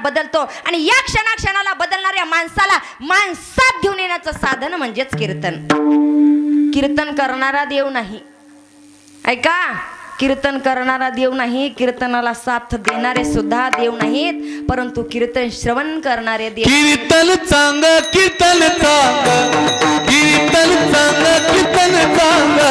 बदलतो आणि या क्षणाक्षणाला बदलणाऱ्या माणसाला माणसात घेऊन येण्याचं साधन म्हणजेच कीर्तन. कीर्तन करणारा देव नाही, ऐका, कीर्तन करणारा देव नाही, कीर्तनाला साथ देणारे सुद्धा देव नाहीत, परंतु कीर्तन श्रवण करणारे देव. कीर्तन चांग, कीर्तन चांग, कीर्तन चांग, कीर्तन चांग,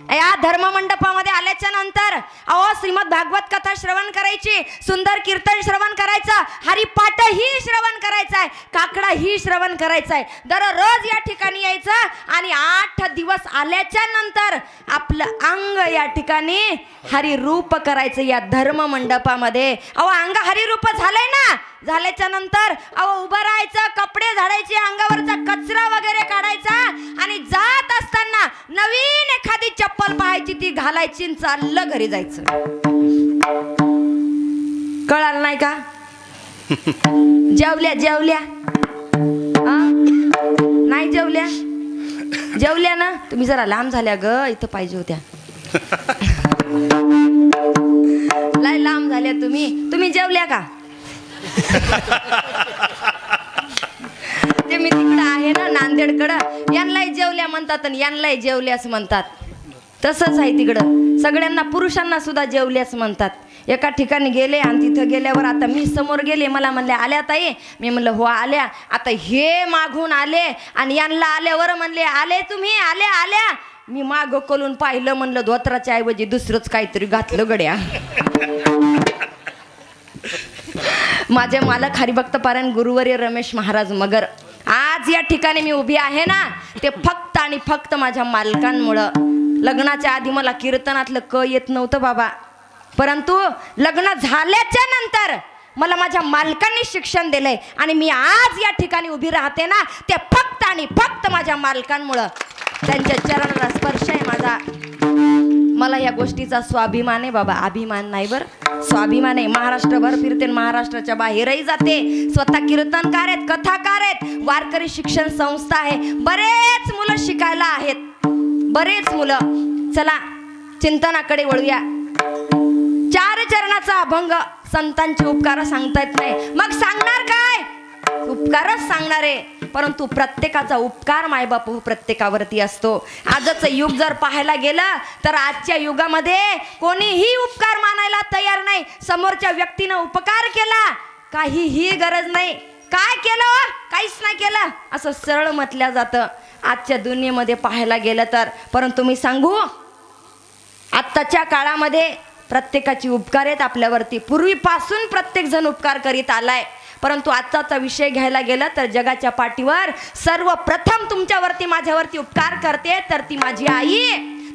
या धर्ममंडपामध्ये आल्याच्या नंतर अहो श्रीमद भागवत कथा श्रवण करायची, सुंदर कीर्तन श्रवण करायचं, हरिपाठ ही श्रवण करायचा आहे, काकडा ही श्रवण करायचा आहे. दररोज या ठिकाणी यायचं आणि 8 दिवस आल्याच्या नंतर आपलं अंग या ठिकाणी हरिरूप करायचं या धर्ममंडपामध्ये. अहो अंग हरिरूप झालंय ना, झाल्याच्या नंतर अहो उभं राहायचं, कपडे झाडायचे, अंगावरचा कचरा वगैरे काढायचा आणि जात असताना नवीन एखादी चप्पल पाहायची, ती घालायची आणि चाललं घरी जायचं. कळालं नाही का? जेवल्या जेवल्या नाही जेवल्या, जेवल्या ना तुम्ही? जरा लांब झाल्या ग, इथं पाहिजे होत्या. लय लांब झाल्या तुम्ही. तुम्ही जेवल्या का? ते मी तिकडं आहे ना नांदेडकडं, यांनाही जेवल्या म्हणतात आणि यांनाही जेवल्यास म्हणतात. तसंच आहे तिकडं, सगळ्यांना पुरुषांना सुद्धा जेवल्यास म्हणतात. एका ठिकाणी गेले आणि तिथं गेल्यावर आता मी समोर गेले, मला म्हणले आल्या ताई, मी म्हणलं हो आल्या. आता हे मागून आले आणि यांना आल्यावर म्हणले आले तुम्ही, आल्या आल्या. मी माग करून पाहिलं, म्हणलं धोत्राच्या ऐवजी दुसरंच काहीतरी घातलं गड्या. माझे मालक हरिभक्त पारायण गुरुवर्य रमेश महाराज मगर, आज या ठिकाणी मी उभी आहे ना, ते फक्त आणि फक्त माझ्या मालकांमुळं. लग्नाच्या आधी मला कीर्तनातलं क येत नव्हतं बाबा, परंतु लग्न झाल्याच्या नंतर मला माझ्या मालकांनी शिक्षण दिलंय आणि मी आज या ठिकाणी उभी राहते ना, ते फक्त आणि फक्त माझ्या मालकांमुळं. त्यांच्या चरणाला स्पर्श आहे माझा. मला या गोष्टीचा स्वाभिमान आहे बाबा, अभिमान नाही बरं, स्वाभिमान आहे. महाराष्ट्रभर फिरते, महाराष्ट्राच्या बाहेरही जाते. स्वतः कीर्तनकार आहेत, कथाकार आहेत, वारकरी शिक्षण संस्था आहे, बरेच मुलं शिकायला आहेत, बरेच मुलं. चला चिंतनाकडे वळूया. 4 चरणाचा अभंग, संतांचे उपकार सांगता येत नाही, मग सांगणार काय? उपकारच सांगणार आहे, परंतु प्रत्येकाचा उपकार मायबाप प्रत्येकावरती असतो. आजचं युग जर पाहायला गेलं तर आजच्या युगामध्ये कोणीही उपकार मानायला तयार नाही. समोरच्या व्यक्तीनं उपकार केला, काहीही गरज नाही. काय केलं? काहीच नाही केलं, असं सरळ म्हटलं जातं आजच्या दुनियेमध्ये पाहायला गेलं तर. परंतु मी सांगू, आत्ताच्या काळामध्ये प्रत्येकाची उपकार आहेत आपल्यावरती. पूर्वीपासून प्रत्येक जण उपकार करीत आलाय, परंतु आजचा विषय घ्यायला गेला तर जगाच्या पाठीवर सर्वप्रथम तुमच्यावरती माझ्यावरती उपकार करते तर ती माझी आई,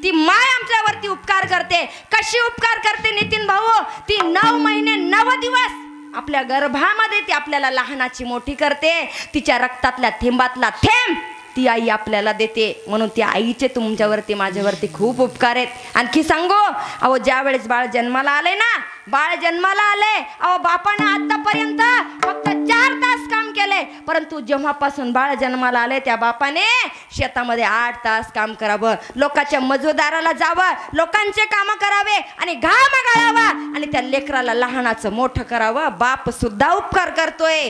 ती माय आमच्यावरती उपकार करते. कशी उपकार करते नितीन भाऊ? ती 9 महिने 9 दिवस आपल्या गर्भामध्ये ती आपल्याला लहानाची मोठी करते. तिच्या रक्तातल्या थेंबातला थेंब ती आई आपल्याला देते. म्हणून त्या आईचे तुमच्यावरती माझ्यावरती खूप उपकार आहेत. आणखी सांगू, अहो ज्या वेळेस बाळ जन्माला आले ना, बाळ जन्माला आले, अहो बापाने आतापर्यंत फक्त 4 तास काम केले, परंतु जेव्हापासून बाळ जन्माला आले त्या बापाने शेतामध्ये 8 तास काम करावं, लोकांच्या मजुरदाराला जावं, लोकांचे काम करावे आणि घाम गाळावा आणि त्या लेकराला लहानाचं मोठं करावं. बाप सुद्धा उपकार करतोय,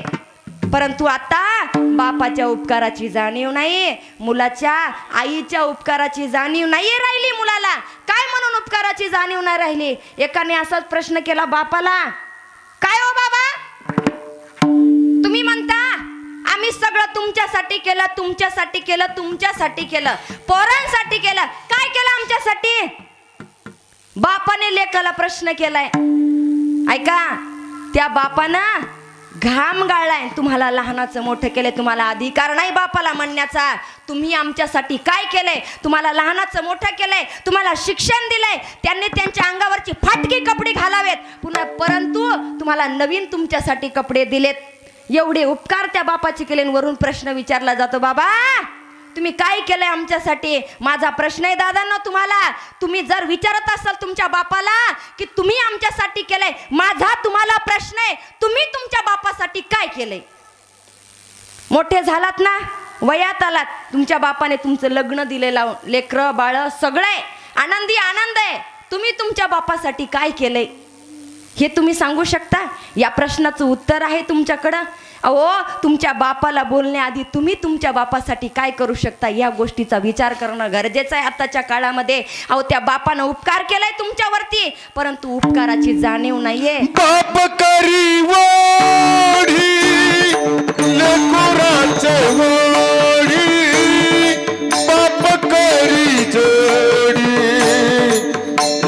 परंतु आता बापाच्या उपकाराची जाणीव नाही, मुलाच्या आईच्या उपकाराची जाणीव नाही राहिली मुलाला. काय म्हणून उपकाराची जाणीव नाही राहिली? एकाने असाच प्रश्न केला बापाला, काय हो बाबा, तुम्ही म्हणता आम्ही सगळं तुमच्यासाठी केलं, तुमच्यासाठी केलं, तुमच्यासाठी केलं, पोरांसाठी केलं, काय केलं आमच्यासाठी? बापाने लेकाला प्रश्न केलाय. ऐका, त्या बापानं घाम गाळलाय, तुम्हाला लहानाचं मोठं केलंय. तुम्हाला अधिकार नाही बापाला म्हणण्याचा. तुम्ही आमच्यासाठी काय केलंय? तुम्हाला लहानाचं मोठं केलंय, तुम्हाला शिक्षण दिलंय, त्यांनी त्यांच्या अंगावरची फाटकी कपडे घालावेत पुन्हा, परंतु तुम्हाला नवीन तुमच्यासाठी कपडे दिलेत. एवढे उपकार त्या बापाचे केले. वरून प्रश्न विचारला जातो, बाबा तुम्ही काय केलंय आमच्यासाठी? माझा प्रश्न आहे दादांनो तुम्हाला. तुम्ही जर विचारत असाल तुमच्या बापाला की तुम्ही आमच्यासाठी केलंय, माझा तुम्हाला प्रश्न आहे, तुम्ही तुमच्या बापासाठी काय केलंय? मोठे झालात ना, वयात आलात, तुमच्या बापाने तुमचं लग्न दिलेलं, लेकरं बाळ सगळे आनंदी आनंद आहे. तुम्ही तुमच्या बापासाठी काय केलंय हे तुम्ही सांगू शकता? या प्रश्नाचं उत्तर आहे तुमच्याकडं. अहो, तुमच्या बापाला बोलण्याआधी तुम्ही तुमच्या बापासाठी काय करू शकता या गोष्टीचा विचार करणं गरजेचं आहे आताच्या काळामध्ये. अहो, त्या बापानं उपकार केलाय तुमच्यावरती, परंतु उपकाराची जाणीव नाहीये. बाप करी वोढी लेकराचे वोढी, बाप करी जोडी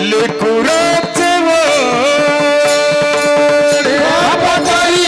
लेकराचे वोढी, बाप करी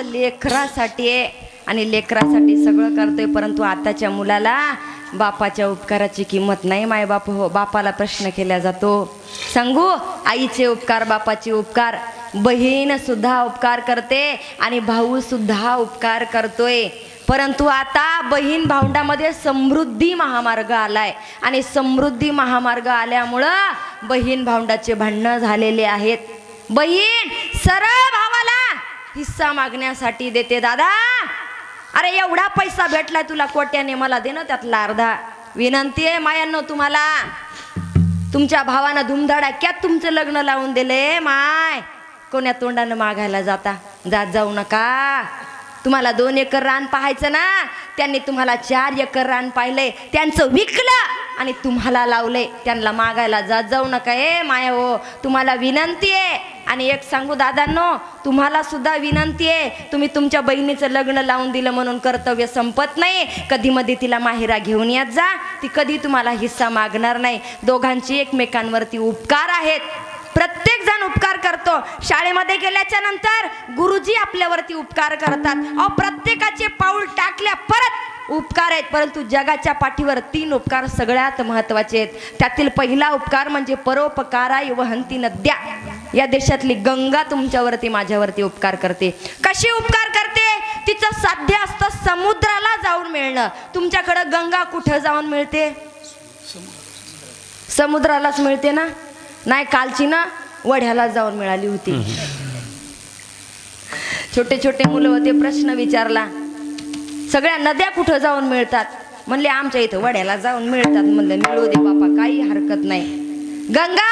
लेकरासाठी आहे आणि लेकरासाठी सगळं करतोय, परंतु आताच्या मुलाला बापाच्या उपकाराची किंमत नाही. माय बाप हो, बापाला प्रश्न केला जातो. सांगू, आईचे उपकार, बापाचे उपकार, बहीण सुद्धा उपकार करते आणि भाऊ सुद्धा उपकार करतोय. परंतु आता बहीण भावंडामध्ये समृद्धी महामार्ग आलाय आणि समृद्धी महामार्ग आल्यामुळं बहीण भावंडाचे भांडणं झालेले आहेत. बहीण सरळ भावाला हिस्सा मागण्यासाठी देते. दादा, अरे एवढा पैसा भेटलाय तुला कोट्याने, मला दे ना त्यातला अर्धा. विनंती आहे मायांनो तुम्हाला, तुमच्या भावानं धुमधडाक्यात तुमचं लग्न लावून दिले, माय कोण्या तोंडानं मागायला जात जाऊ नका. तुम्हाला 2 एकर रान पाहायचं ना, त्यांनी तुम्हाला 4 एकर रान पाहिलंय, त्यांचं विकलं आणि तुम्हाला लावलंय. त्यांना मागायला जाऊ नका. माया हो, तुम्हाला विनंती आहे. आणि एक सांगू दादांनो, तुम्हाला सुद्धा विनंती आहे, तुम्ही तुमच्या बहिणीचं लग्न लावून दिलं म्हणून कर्तव्य संपत नाही. कधी मध्ये तिला माहेरा घेऊन येत जा, ती कधी तुम्हाला हिस्सा मागणार नाही. दोघांची एकमेकांवरती उपकार आहेत. प्रत्येक जण उपकार करतो. शाळेमध्ये गेल्याच्या नंतर गुरुजी आपल्यावरती उपकार करतात. अहो, प्रत्येकाचे पाऊल टाकल्या परत उपकार आहेत, परंतु जगाच्या पाठीवर 3 उपकार सगळ्यात महत्त्वाचे आहेत. त्यातील पहिला उपकार म्हणजे परोपकाराय वहंती नद्या. या देशातली गंगा तुमच्यावरती माझ्यावरती उपकार करते. कशी उपकार करते? तिचं साध्य असतं समुद्राला जाऊन मिळणं. तुमच्याकडं गंगा कुठं जाऊन मिळते? समुद्रालाच मिळते ना. नाही, कालची ना वड्याला जाऊन मिळाली होती. छोटे छोटे मुलं होते, प्रश्न विचारला, सगळ्या नद्या कुठं जाऊन मिळतात? म्हणले आमच्या इथं वड्याला जाऊन मिळतात. म्हणलं मिळू दे बापा, काही हरकत नाही. गंगा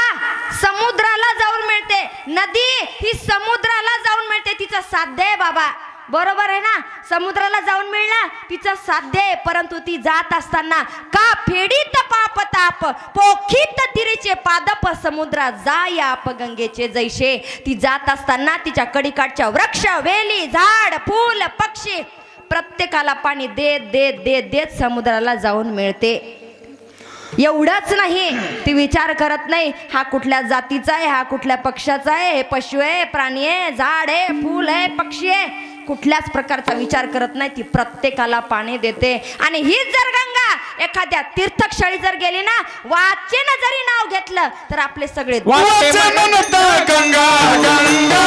समुद्राला जाऊन मिळते. नदी ही समुद्राला जाऊन मिळते. तिचं साध्य आहे बाबा. बरोबर आहे ना. समुद्राला जाऊन मिळणं तिचं साध्य आहे, परंतु ती जात असताना का फेडीत पाप ताप पोखीत तिरीचे पादप समुद्रा जाय आप गंगेचे जैसे. ती जात असताना तिच्या कडीकाठच्या वृक्ष वेली झाड फूल पक्षी प्रत्येकाला पाणी देत देत देत देत समुद्राला जाऊन मिळते. एवढंच नाही, ती विचार करत नाही हा कुठल्या जातीचा आहे, हा कुठल्या पक्षाचा आहे, हे पशु आहे, प्राणी आहे, झाड आहे, फूल आहे, पक्षी आहे, कुठल्याच प्रकारचा विचार करत नाही. ती प्रत्येकाला पाणी देते. आणि हीच जर गंगा एखाद्या तीर्थक्षळी जर गेली ना, वाचेनं जरी नाव घेतलं तर आपले सगळे वाचन म्हणता गंगा गंगा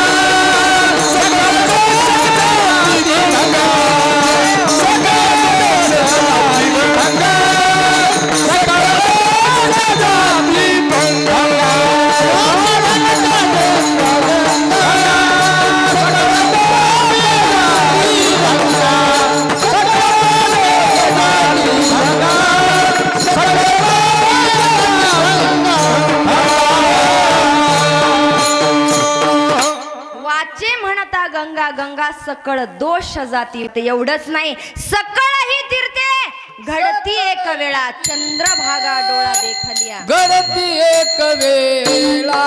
गंगा गंगा सकळ दोष जाती. एवढंच नाही, सकळ ही तीर्थे घडती एक वेळा चंद्रभागा डोळा देखलिया. घडती एक वेळा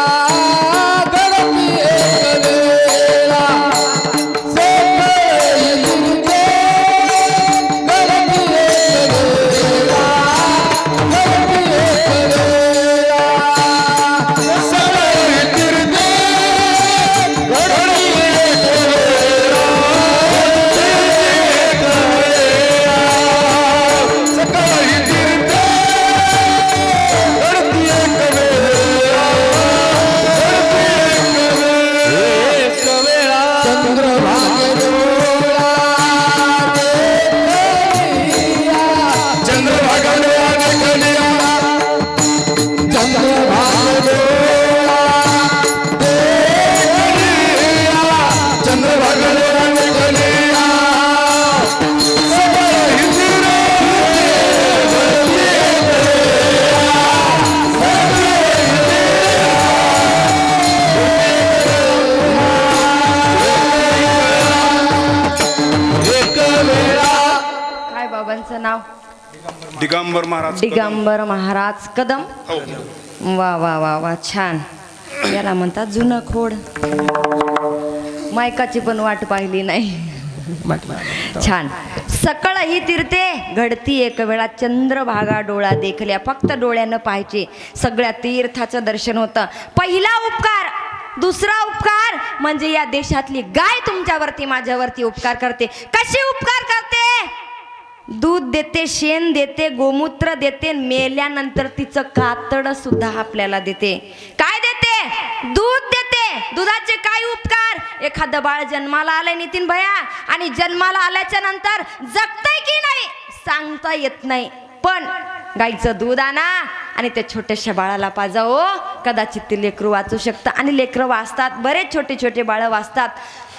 घडती एक वेळा नाव दिगंबर महाराज दिगंबर महाराज कदम. वा वा वा वा छान. याला म्हणतात जुनं खोड. मायकाची पण वाट पाहिली नाही. छान. सकळ ही तीर्थे घडती एक वेळा चंद्रभागा डोळा देखल्या. फक्त डोळ्यानं पाहायचे, सगळ्या तीर्थाचं दर्शन होतं. पहिला उपकार. दुसरा उपकार म्हणजे या देशातली गाय तुमच्यावरती माझ्यावरती उपकार करते. कशी उपकार करते? दूध देते, शेण देते, गोमूत्र देते, मेल्यानंतर तिचं कातड सुद्धा आपल्याला देते. काय देते? दूध देते. दुधाचे काय उपकार? एखादं बाळ जन्माला आलंय नितीन भैया, आणि जन्माला आल्याच्या नंतर जगतंय की नाही सांगता येत नाही, पण गाईचं दूध आणा आणि त्या छोट्याशा बाळाला पाजा. ओ कदाचित ते लेकरू वाचू शकतं. आणि लेकरं वाचतात, बरेच छोटे छोटे बाळं वाचतात.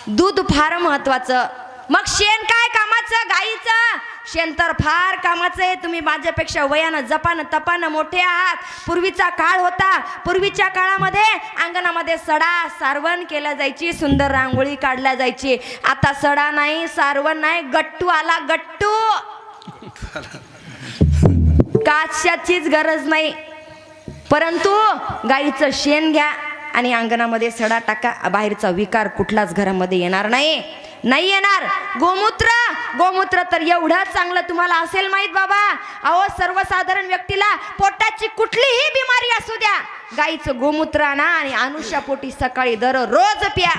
दूध फार महत्वाचं. मग शेण काय कामाचं? गाईचं शेण तर फार कामाचं आहे. तुम्ही माझ्यापेक्षा वयानं जपानं तपानं मोठे आहात. पूर्वीचा काळ होता. पूर्वीच्या काळामध्ये अंगणामध्ये सडा सारवण केल्या जायची, सुंदर रांगोळी काढल्या जायची. आता सडा नाही, सारवण नाही, गट्टू आला. गट्टू काशाचीच गरज नाही, परंतु गाईचं शेण घ्या आणि अंगणामध्ये सडा टाका. बाहेरचा विकार कुठलाच घरामध्ये येणार नाही. नाही येणार. गोमूत्र. गोमूत्र तर एवढं चांगलं तुम्हाला असेल माहित बाबा. अहो सर्वसाधारण व्यक्तीला पोटाची कुठलीही बिमारी असू द्या, गाईचं गोमूत्र आणा आणि अनुष्यापोटी सकाळी दररोज प्या.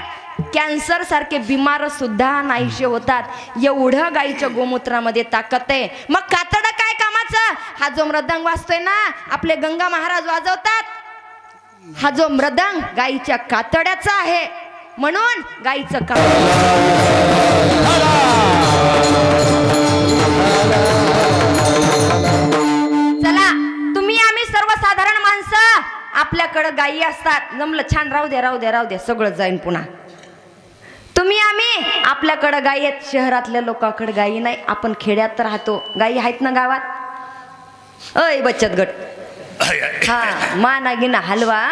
कॅन्सर सारखे बिमार सुद्धा नाहीसे होतात. एवढं गाईच्या गोमूत्रामध्ये ताकद आहे. मग कातड काय कामाचं? हा जो मृदंग वाजतोय ना, आपले गंगा महाराज वाजवतात, हा जो मृदंग गाईच्या कातड्याचा आहे. म्हणून गाईचं काम. चला, तुम्ही आम्ही सर्वसाधारण माणसं, आपल्याकडे गायी असतात. जमलं छान. राहू द्या राहू द्या राहू द्या, सगळं जाईन पुन्हा. तुम्ही आम्ही आपल्याकडे गायी आहेत. शहरातल्या लोकांकडे गायी नाही. आपण खेड्यात राहतो. गायी आहेत ना गावात? अय बचत गट. हा मानागिना हलवा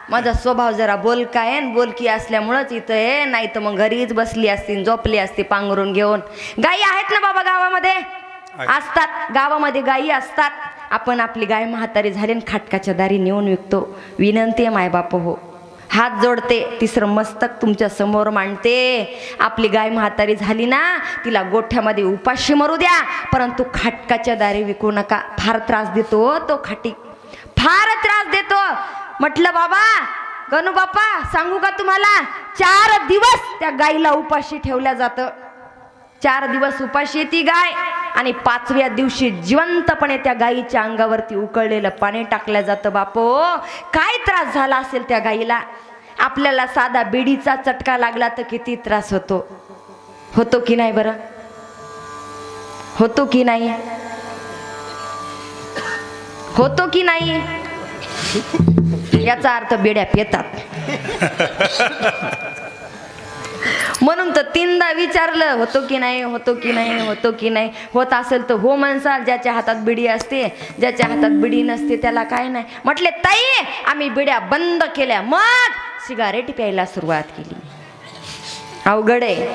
माझा स्वभाव जरा बोलका आहे आणि बोलकी असल्यामुळंच इथं आहे, नाही तर मग घरीच बसली असती झोपली असती पांघरून घेऊन. गायी आहेत ना बाबा गावामध्ये? असतात, गावामध्ये गायी असतात. आपण आपली गाय म्हातारी झाली आणि खाटकाच्या दारी नेऊन विकतो. विनंती आहे मायबाप हो, हात जोडते, तिसरं मस्तक तुमच्या समोर मांडते. आपली गाय म्हातारी झाली ना, तिला गोठ्यामध्ये उपाशी मरू द्या, परंतु खाटकाच्या दारी विकू नका. फार त्रास देतो तो खाटी, फार त्रास देतो. म्हटलं बाबा गणू बाप्पा सांगू का तुम्हाला, 4 दिवस त्या गाईला उपाशी ठेवल्या जातं. 4 दिवस उपाशी ती गाय आणि 5व्या दिवशी जिवंतपणे त्या गाईच्या अंगावरती उकळलेलं पाणी टाकलं जातं. बापो काय त्रास झाला असेल त्या गाईला. आपल्याला साधा बिडीचा चटका लागला तर किती त्रास होतो, होतो की नाही बरं? होतो की नाही? होतो की नाही? याचा अर्थ बेड्या पेतात. म्हणून तर 3दा विचारलं, होतो की नाही, होतो की नाही, होतो की नाही. होत असेल तर हो म्हणसाल. ज्याच्या हातात बिडी असते, ज्याच्या हातात बिडी नसते त्याला काय नाही. म्हटले ताई आम्ही बिड्या बंद केल्या, मग सिगारेट प्यायला सुरुवात केली. अवघड आहे.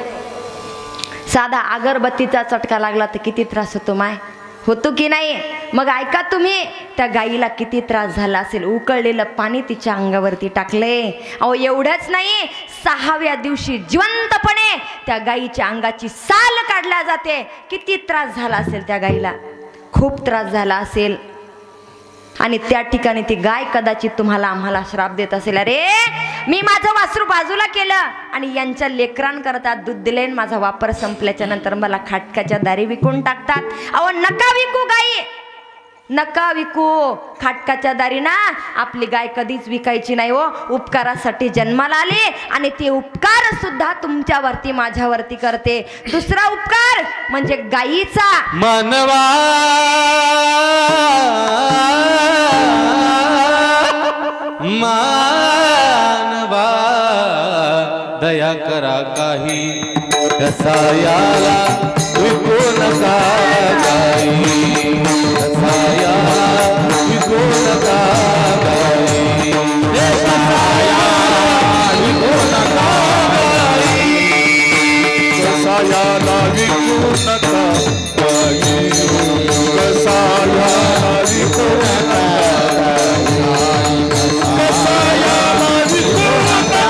साधा अगरबत्तीचा चटका लागला तर किती त्रास होतो माय, होतो की नाही? मग ऐका तुम्ही, त्या गाईला किती त्रास झाला असेल. उकळलेलं पाणी तिच्या अंगावरती टाकले. अहो एवढंच नाही, 6व्या दिवशी जिवंतपणे त्या गाईच्या अंगाची साल काढल्या जाते. किती त्रास झाला असेल त्या गाईला, खूप त्रास झाला असेल. आणि त्या ठिकाणी ती गाय कदाचित तुम्हाला आम्हाला श्राप देत असेल, अरे मी माझं वासरू बाजूला केलं आणि यांच्या लेकरांकरता दूध दिले, माझा वापर संपल्याच्या नंतर मला खाटकाच्या दारी विकून टाकतात. अहो नका विकू गाई, नका विकू. खाटकाच्या दारी ना आपली गाय कधीच विकायची नाही हो. उपकारासाठी जन्माला आले आणि ते उपकार सुद्धा तुमच्यावरती माझ्यावरती करते. दुसरा उपकार म्हणजे गायीचा. मानवा मानवा दया करा काही, कसायाला विकू नका गाई, कसायाला विकू नका गाई, कसायाला विकू नका गाई, कसायाला विकू नका गाई, कसायाला विकू नका गाई, कसायाला विकू नका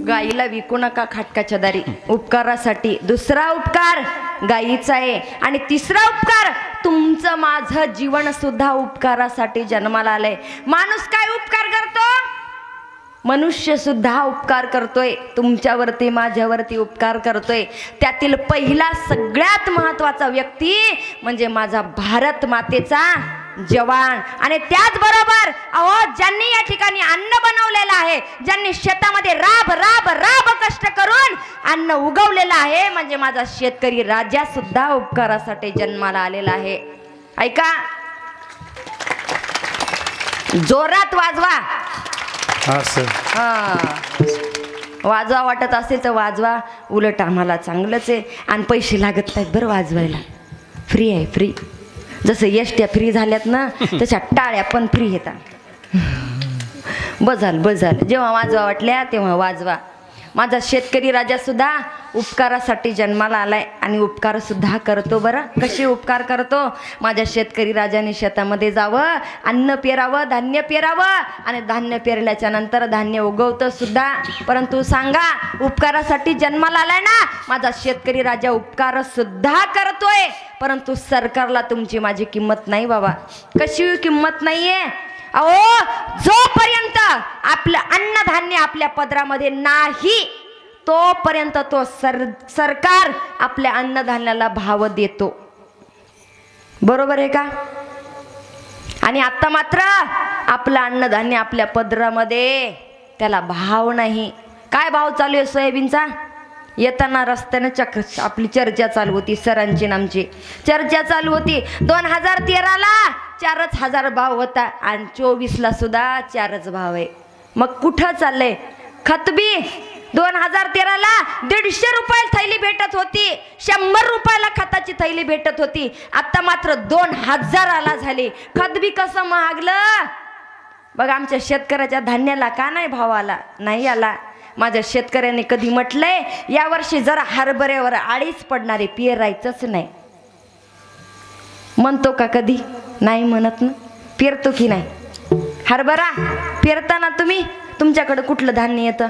गाईला विकू नका खाटकाच्या दारी, उपकारासाठी. दुसरा उपकार गाईचा आहे. आणि तिसरा उपकार, तुमचं माझं जीवन सुद्धा उपकारासाठी जन्माला आलंय. माणूस काय उपकार करतो? मनुष्य सुद्धा उपकार करतोय. तुमच्यावरती माझ्यावरती उपकार करतोय. त्यातील पहिला सगळ्यात महत्वाचा व्यक्ती म्हणजे माझा भारत मातेचा जवान. आणि त्याचबरोबर अहो ज्यांनी या ठिकाणी अन्न बनवलेलं आहे, ज्यांनी शेतामध्ये राब राब राब कष्ट करून अन्न उगवलेलं आहे, म्हणजे माझा शेतकरी राजा सुद्धा उपकारासाठी जन्माला आलेला आहे. ऐका, जोरात वाजवा. वाजवा वाटत असेल तर वाजवा, उलट आम्हाला चांगलंच आहे. आणि पैसे लागत नाहीत बरं वाजवायला, फ्री आहे, फ्री. जसं एसट्या फ्री झाल्यात ना, तशा टाळ्या पण फ्री येतात. बजाल बजाल, जेव्हा वाजवा वाटल्या तेव्हा वाजवा. माझा शेतकरी राजा सुद्धा उपकारासाठी जन्माला आलाय आणि उपकार सुद्धा करतो. बरं कसे उपकार करतो? माझ्या शेतकरी राजाने शेतामध्ये जावं, अन्न पेरावं, धान्य पेरावं, आणि धान्य पेरल्याच्या नंतर धान्य उगवतं सुद्धा. परंतु सांगा, उपकारासाठी जन्माला आलाय ना माझा शेतकरी राजा, उपकार सुद्धा करतोय. परंतु सरकारला तुमची माझी किंमत नाही बाबा. कशी किंमत नाहीये? अहो जोपर्यंत आपलं अन्नधान्य आपल्या पदरामध्ये नाही तोपर्यंत तो सरकार आपल्या अन्नधान्याला भाव देतो. बरोबर आहे का? आणि आता मात्र आपलं अन्नधान्य आपल्या पदरामध्ये, त्याला भाव नाही. काय भाव चालू आहे सोयाबीनचा? येताना रस्त्याने आपली चर्चा चालू होती, सरांची नामची चर्चा चालू होती. 2013ला 4,000 भाव होता आणि 24ला सुद्धा 4च भाव आहे. मग कुठं चाललंय? खतबी 2013ला 150 रुपयाला थैली भेटत होती, 100 रुपयाला खताची थैली भेटत होती. आता मात्र 2000ला झाली. खत बी कसं महागलं बघा. आमच्या शेतकऱ्याच्या धान्याला का नाही भाव आला? नाही आला. माझ्या शेतकऱ्याने कधी म्हटलंय यावर्षी जरा हरभऱ्यावर आळीच पडणारे पेरायचंच नाही? म्हणतो का कधी? नाही म्हणत ना. पेरतो की नाही हरभरा? पेरताना तुम्ही तुमच्याकडे कुठलं धान्य येतं?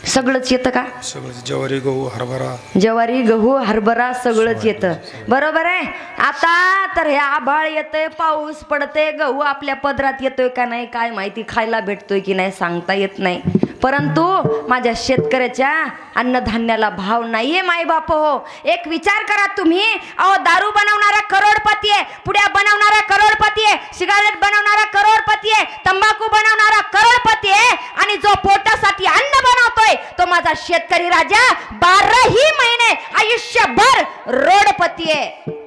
सगळंच येतं का? सगळं ज्वारी गहू हरभरा, ज्वारी गहू हरभरा सगळंच येतं. बरोबर आहे. आता तर हे आभाळ येतंय, पाऊस पडतंय, गहू आपल्या पदरात येतोय का नाही काय माहिती, खायला भेटतोय की नाही सांगता येत नाही. परंतु माझ्या शेतकऱ्याच्या अन्नधान्याला भाव नाहीये मायबाप हो. एक विचार करा तुम्ही. अहो दारू बनवणारा करोडपती आहे, पुड्या बनवणारा करोडपती आहे, सिगारेट बनवणारा करोडपती आहे, तंबाखू बनवणारा करोडपती आहे, आणि जो पोटासाठी अन्न बनवतोय तो माझा शेतकरी राजा 12ही महिने आयुष्यभर रोडपती आहे.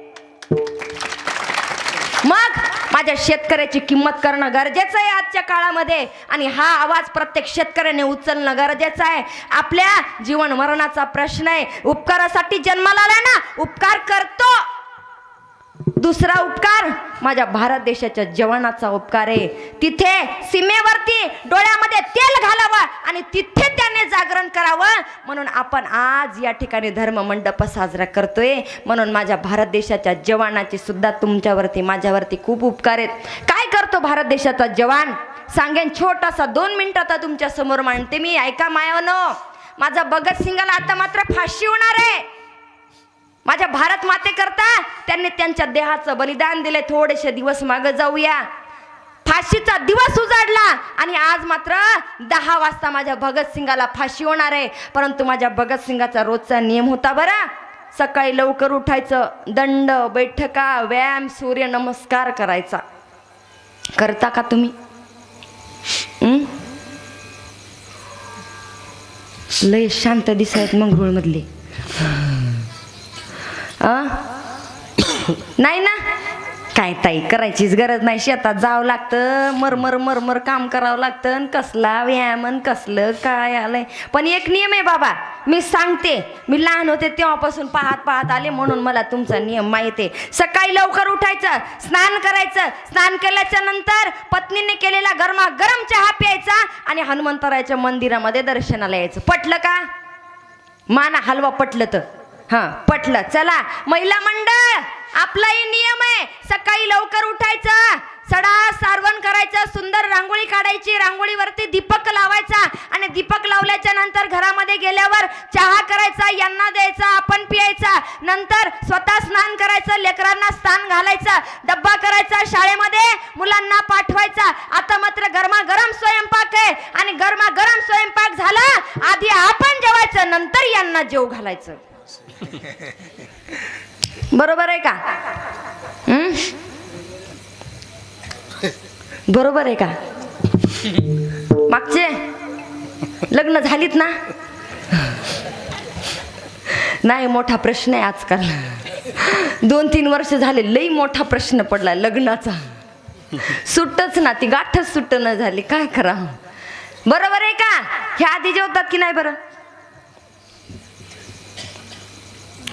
मग माझ्या शेतकऱ्याची किंमत करणं गरजेचं आहे आजच्या काळामध्ये. आणि हा आवाज प्रत्येक शेतकऱ्याने उचलणं गरजेचं आहे. आपल्या जीवन मरणाचा प्रश्न आहे. उपकारासाठी जन्माला आला ना, उपकार करतो. दुसरा उपकार माझ्या भारत देशाच्या जवानाचा उपकार आहे. तिथे सीमेवरती डोळ्यामध्ये तेल घालावं आणि तिथे त्याने जागरण करावं म्हणून आपण आज या ठिकाणी धर्म मंडप साजरा करतोय. म्हणून माझ्या भारत देशाच्या जवानाचे सुद्धा तुमच्यावरती माझ्यावरती खूप उपकार आहेत. काय करतो भारत देशाचा जवान सांगेन छोटासा 2 मिनिटात तुमच्या समोर मांडते मी. ऐका मायानो, माझा भगतसिंगाला आता मात्र फाशी होणार आहे. माझ्या भारत माते करता त्यांनी त्यांच्या देहाचं बलिदान दिले. थोडेसे दिवस मागे जाऊया. फाशीचा दिवस उजाडला आणि आज मात्र 10 वाजता माझ्या भगतसिंगाला फाशी होणार आहे. परंतु माझ्या भगतसिंगाचा रोजचा नियम होता बरं. सकाळी लवकर उठायचं, दंड बैठका व्यायाम सूर्य नमस्कार करायचा. करता का तुम्ही? लय शांत दिसायत मंगरुळ मधले. नाही ना? काय ताई करायचीच गरज नाही. शेतात जावं लागतं, मरमर मरमर काम करावं लागतं, आणि कसला व्यायाम आणि कसलं काय आलंय. पण एक नियम आहे बाबा, मी सांगते. मी लहान होते तेव्हापासून पाहत पाहत आले म्हणून मला तुमचा नियम माहिती आहे. सकाळी लवकर उठायचं, स्नान करायचं, स्नान केल्याच्या नंतर पत्नीने केलेला गरमागरम चहा प्यायचा आणि हनुमंतरायाच्या मंदिरामध्ये दर्शनाला यायचं. पटलं का? माना हलवा पटलं तर. हां पटलं. चला महिला मंडळ, आपलाही नियम आहे. सकाळी लवकर उठायचं, सडा सारवण करायचं, सुंदर रांगोळी काढायची, रांगोळीवरती दीपक लावायचा आणि दीपक लावल्याच्या नंतर घरामध्ये गेल्यावर चहा करायचा, यांना द्यायचा, आपण पियायचा. नंतर स्वतः स्नान करायचं, लेकरांना स्नान घालायचं, डब्बा करायचा, शाळेमध्ये मुलांना पाठवायचा. आता मात्र गरमागरम स्वयंपाक आहे आणि गरमागरम स्वयंपाक झाला, आधी आपण जेवायचं, नंतर यांना जेव घालायचं. बरोबर आहे का? बरोबर आहे का? मागचे लग्न झालीत ना? नाही, मोठा प्रश्न आहे आजकाल. 2-3 वर्ष झाले, लई मोठा प्रश्न पडला लग्नाचा. सुटच ना, ती गाठच सुट न झाली. काय करा? बरोबर आहे का? हे आधी जेवतात की नाही? बरं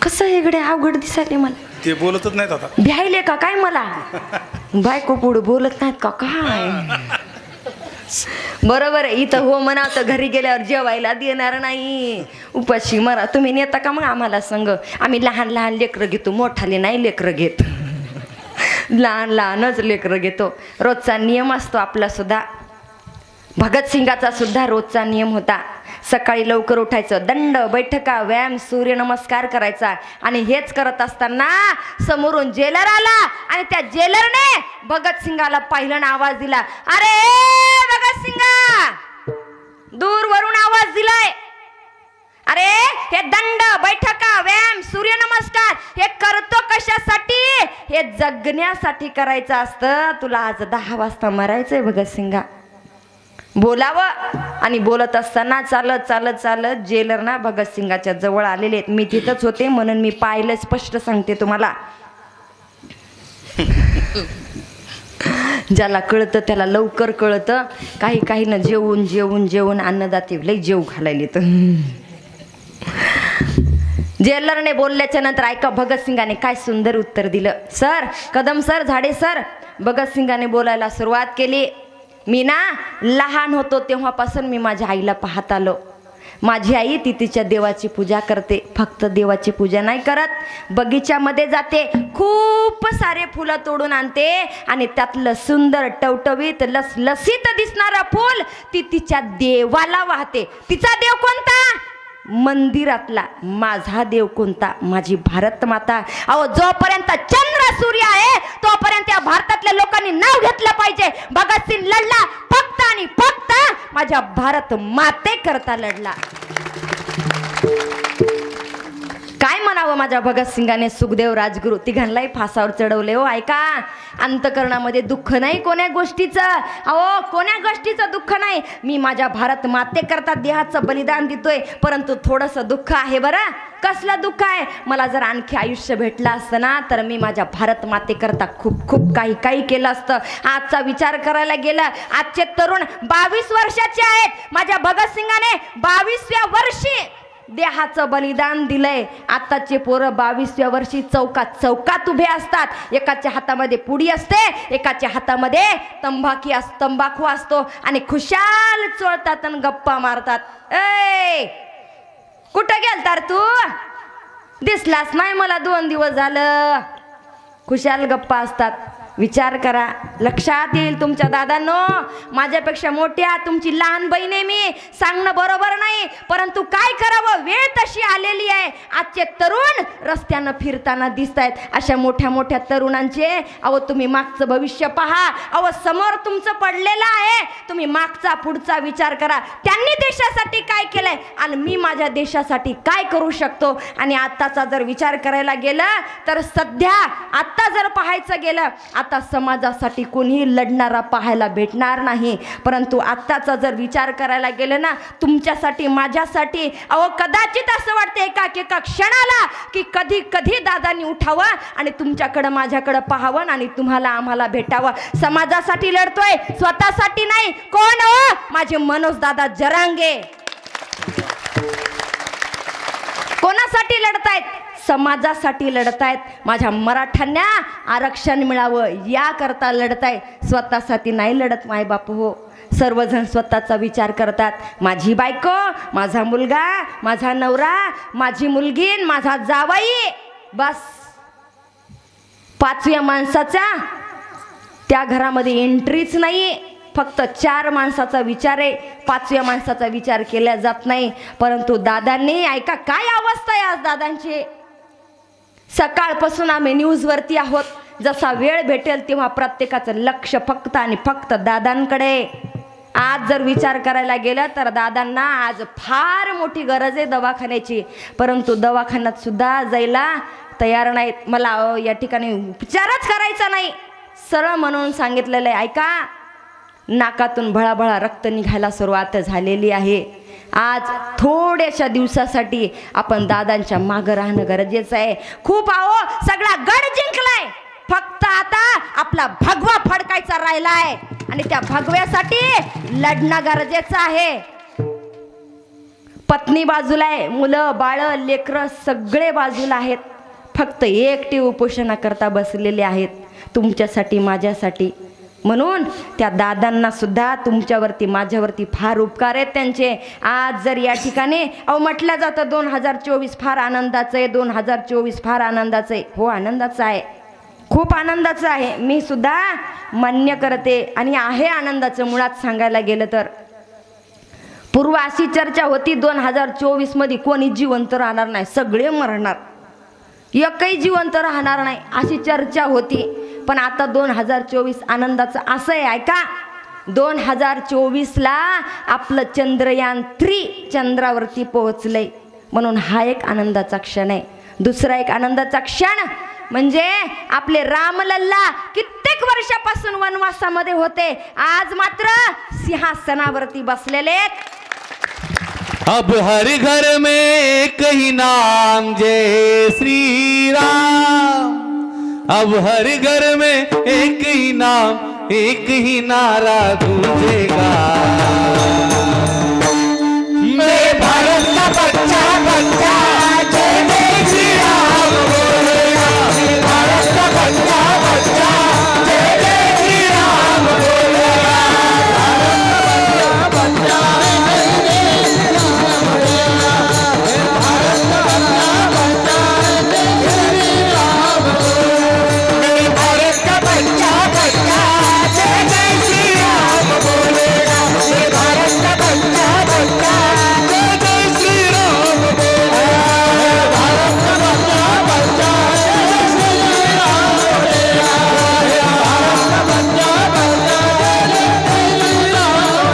कसं इकडे अवघड दिसायले मला. ते बोलतच नाहीत आता. भ्यायले का काय मला? बायको पुढे बोलत नाहीत का काय? बरोबर आहे. इथं हो म्हणा तर घरी गेल्यावर जेवायला देणार नाही, उपाशी मरा. तुम्ही नेता का मग आम्हाला संग? आम्ही लहान लहान लेकरं घेतो, मोठाले नाही लेकरं घेत. लहान लहानच लेकरं घेतो. रोजचा नियम असतो आपला सुद्धा. भगतसिंगाचा सुद्धा रोजचा नियम होता. सकाळी लवकर उठायचं, दंड बैठका व्यायाम सूर्यनमस्कार करायचा. आणि हेच करत असताना समोरून जेलर आला आणि त्या जेलरने भगतसिंगाला पाहिलं ना, आवाज दिला. अरे भगतसिंगा, दूरवरून आवाज दिलाय. अरे हे दंड बैठका व्यायाम सूर्यनमस्कार हे करतो कशासाठी? हे जगण्यासाठी करायचं असतं. तुला आज 10 वाजता मरायचंय भगतसिंगा. बोलावं. आणि बोलत असताना चालत चालत चालत जेलर ना भगतसिंगाच्या जवळ आलेले आहेत. मी तिथंच होते म्हणून मी पाहिलं, स्पष्ट सांगते तुम्हाला. ज्याला कळतं त्याला लवकर कळतं. काही काही ना जेवून जेवून जेवून अन्नदाते लई जेव घालायले. तर जेलरने बोलल्याच्या नंतर ऐका भगतसिंगाने काय सुंदर उत्तर दिलं. सर, कदम सर, झाडे सर, भगतसिंगाने बोलायला सुरुवात केली. मी ना लहान होतो तेव्हापासून मी माझ्या आईला पाहत आलो. माझी आई ती तिच्या देवाची पूजा करते. फक्त देवाची पूजा नाही करत, बगीच्यामध्ये जाते, खूप सारे फुलं तोडून आणते आणि त्यातलं सुंदर टवटवीत लसलसीत दिसणारं फूल ती तिच्या देवाला वाहते. तिचा देव कोणता? मंदिरातला. माझा देव कोणता? माझी भारत माता. अहो, जोपर्यंत चंद्र सूर्य आहे तोपर्यंत या भारतातल्या लोकांनी नाव घेतलं पाहिजे. भगतसिंग लढला फक्त आणि फक्त माझ्या भारत माते करता लढला. काय म्हणावं माझ्या भगतसिंगाने, सुखदेव, राजगुरू तिघांनाही फासावर चढवले. हो ऐका, अंतकरणामध्ये दुःख नाही कोण्या गोष्टीचं. अहो, कोण्या गोष्टीचं दुःख नाही. मी माझ्या भारत माते करता देहाचं बलिदान देतोय, परंतु थोडंसं दुःख आहे. बरं, कसलं दुःख आहे? मला जर आणखी आयुष्य भेटलं असतं ना तर मी माझ्या भारत माते करता खूप खूप काही काही केलं असतं. आजचा विचार करायला गेलं, आजचे तरुण 22 वर्षाचे आहेत. माझ्या भगतसिंगाने 22व्या वर्षी देहाचं बलिदान दिलंय. आताचे पोरं 22व्या वर्षी चौकात चौकात उभे असतात. एकाच्या हातामध्ये पुडी असते, एकाच्या हातामध्ये तंबाखू असतो आणि खुशाल चोळतात आणि गप्पा मारतात. ए, कुठं गेलता रे तू? दिसलास नाही मला 2 दिवस झालं. खुशाल गप्पा असतात. विचार करा, लक्षात येईल तुमच्या दादांनो. माझ्यापेक्षा मोठ्या तुमची लहान बहीण आहे मी, सांगणं बरोबर नाही, परंतु काय करावं, वेळ तशी आलेली आहे. आजचे तरुण रस्त्यानं फिरताना दिसत आहेत. अशा मोठ्या मोठ्या तरुणांचे अहो तुम्ही मागचं भविष्य पहा. अहो, समोर तुमचं पडलेलं आहे, तुम्ही मागचा पुढचा विचार करा. त्यांनी देशासाठी काय केलंय आणि मी माझ्या देशासाठी काय करू शकतो. आणि आत्ताचा जर विचार करायला गेलं तर सध्या आत्ता जर पाहायचं गेलं, आता समाजासाठी कोणीही लढणारा पाहायला भेटणार नाही. परंतु आत्ताचा जर विचार करायला गेलं ना, तुमच्यासाठी, माझ्यासाठी, अहो कदाचित असं वाटतं एका क्षणाला की कधी कधी दादांनी उठावं आणि तुमच्याकडं माझ्याकडं पाहावं आणि तुम्हाला आम्हाला भेटावं. समाजासाठी लढतोय, स्वतःसाठी नाही. कोण हो? माझे मनोज दादा जरांगे. कोणासाठी लढतायत? समाजासाठी लढतायत. माझ्या मराठ्यांना आरक्षण मिळावं याकरता लढतायत, स्वतःसाठी नाही लढत माय बाप हो. सर्वजण स्वतःचा विचार करतात. माझी बायको, माझा मुलगा, माझा नवरा, माझी मुलगी, माझा जावई, बस. 5व्या माणसाचा त्या घरामध्ये एंट्रीच नाही. फक्त 4 माणसाचा विचार आहे, 5व्या माणसाचा विचार केला जात नाही. परंतु दादांनी ऐका, काय अवस्था आहे आज दादांची. सकाळपासून आम्ही न्यूजवरती आहोत. जसा वेळ भेटेल तेव्हा प्रत्येकाचं लक्ष फक्त आणि फक्त दादांकडे. आज जर विचार करायला गेलं तर दादांना आज फार मोठी गरज आहे दवाखान्याची, परंतु दवाखान्यात सुद्धा जायला तयार नाहीत. मला या ठिकाणी उपचारच करायचा नाही, सरळ म्हणून सांगितलेलं आहे. ऐका, नाकातून भळाभळा रक्त निघायला सुरुवात झालेली आहे. आज थोड्याशा दिवसासाठी आपण दादांच्या मागं राहणं गरजेचं आहे. खूप आहो, सगळा गड जिंकलाय, फक्त आता आपला भगवा फडकायचा राहिला आहे आणि त्या भगव्यासाठी लढणं गरजेचं आहे. पत्नी बाजूला आहे, मुलं बाळ लेकरं सगळे बाजूला आहेत. फक्त एकटे उपोषणाकरता बसलेले आहेत, तुमच्यासाठी, माझ्यासाठी. म्हणून त्या दादांना सुद्धा तुमच्यावरती, माझ्यावरती फार उपकार आहेत त्यांचे. आज जर या ठिकाणी अहो म्हटलं जातं 2024 फार आनंदाचं आहे, 2024 फार आनंदाचं आहे. हो, आनंदाचं आहे, खूप आनंदाचं आहे. मी सुद्धा मान्य करते आणि आहे आनंदाचं. मुळात सांगायला गेलं तर पूर्व अशी चर्चा होती 2024 मध्ये कोणी जिवंत राहणार नाही, सगळे मरणार, एकही जिवंत राहणार नाही, अशी चर्चा होती. पण आता 2024 आनंदाचं असं आहे. ऐका, 2024ला आपलं चंद्रयान 3 चंद्रावरती पोहोचलंय, म्हणून हा एक आनंदाचा क्षण आहे. दुसरा एक आनंदाचा क्षण म्हणजे आपले रामलल्ला कित्येक वर्षापासून वनवासामध्ये होते, आज मात्र सिंहासनावरती बसलेले आहेत. अब हर घर में एक ही नाम, जय श्री राम. अब हर घर में एक ही नाम, एक ही नारा गूंजेगा, मेरे भारत का बच्चा बच्चा जय जय श्री राम बोलेगा, मेरे भारत का बच्चा बच्चा जय जय श्री राम बोलेगा, भारत का बच्चा जय जय श्री राम बोलेगा, मेरे भारत का बच्चा बच्चा जय जय श्री राम बोलेगा, मेरे भारत का बच्चा बच्चा जय जय श्री राम बोलेगा, मेरे भारत का बच्चा बच्चा जय जय श्री राम बोलेगा, भारत का बच्चा बच्चा जय जय श्री राम बोलेगा, भारत का बच्चा बच्चा जय जय श्री राम